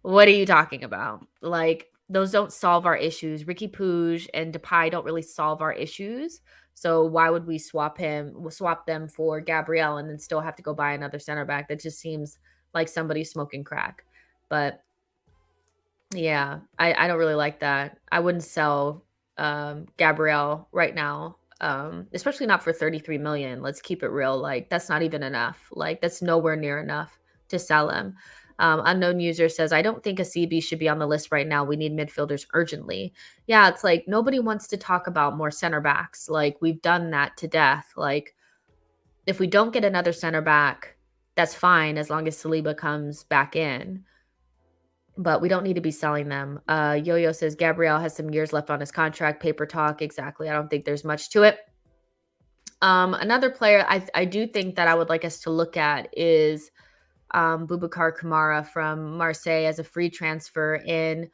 what are you talking about? Like, those don't solve our issues. Ricky Puig and Depay don't really solve our issues. So why would we swap them for Gabrielle and then still have to go buy another center back? That just seems like somebody's smoking crack. But yeah, I don't really like that. I wouldn't sell Gabrielle right now. Especially not for 33 million. Let's keep it real. Like that's not even enough. Like that's nowhere near enough to sell him. Unknown user says, I don't think a CB should be on the list right now. We need midfielders urgently. Yeah, it's like nobody wants to talk about more center backs. Like we've done that to death. Like if we don't get another center back, that's fine as long as Saliba comes back in. But we don't need to be selling them. Yo-Yo says Gabriel has some years left on his contract. Paper talk. Exactly. I don't think there's much to it. Another player I do think that I would like us to look at is Boubacar Kamara from Marseille as a free transfer in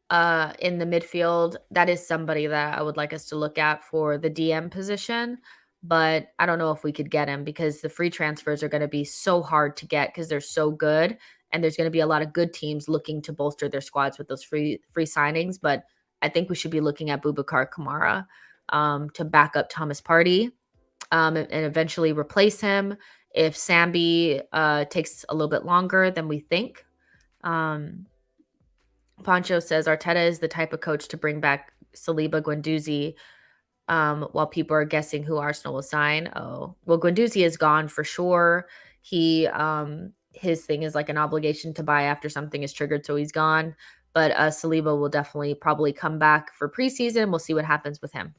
the midfield. That is somebody that I would like us to look at for the DM position. But I don't know if we could get him because the free transfers are going to be so hard to get because they're so good. And there's going to be a lot of good teams looking to bolster their squads with those free signings. But I think we should be looking at Boubacar Kamara to back up Thomas Partey and eventually replace him if Sambi takes a little bit longer than we think. Poncho says Arteta is the type of coach to bring back Saliba, Guendouzi, while people are guessing who Arsenal will sign. Oh, well, Guendouzi is gone for sure. He his thing is like an obligation to buy after something is triggered, so he's gone. But Saliba will definitely probably come back for preseason. We'll see what happens with him.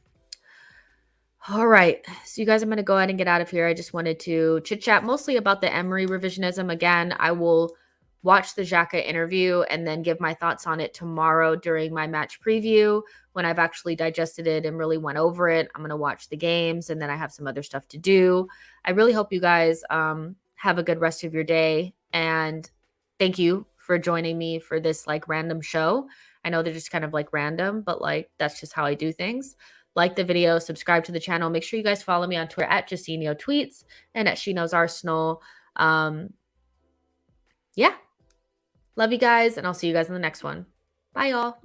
All right. So you guys, I'm going to go ahead and get out of here. I just wanted to chit chat mostly about the Emery revisionism. Again, I will watch the Xhaka interview and then give my thoughts on it tomorrow during my match preview when I've actually digested it and really went over it. I'm going to watch the games and then I have some other stuff to do. I really hope you guys have a good rest of your day. And thank you for joining me for this like random show. I know they're just kind of like random, but like that's just how I do things. Like the video, subscribe to the channel. Make sure you guys follow me on Twitter at @JustinoTweets and at SheKnowsArsenal. Yeah. Love you guys, and I'll see you guys in the next one. Bye, y'all.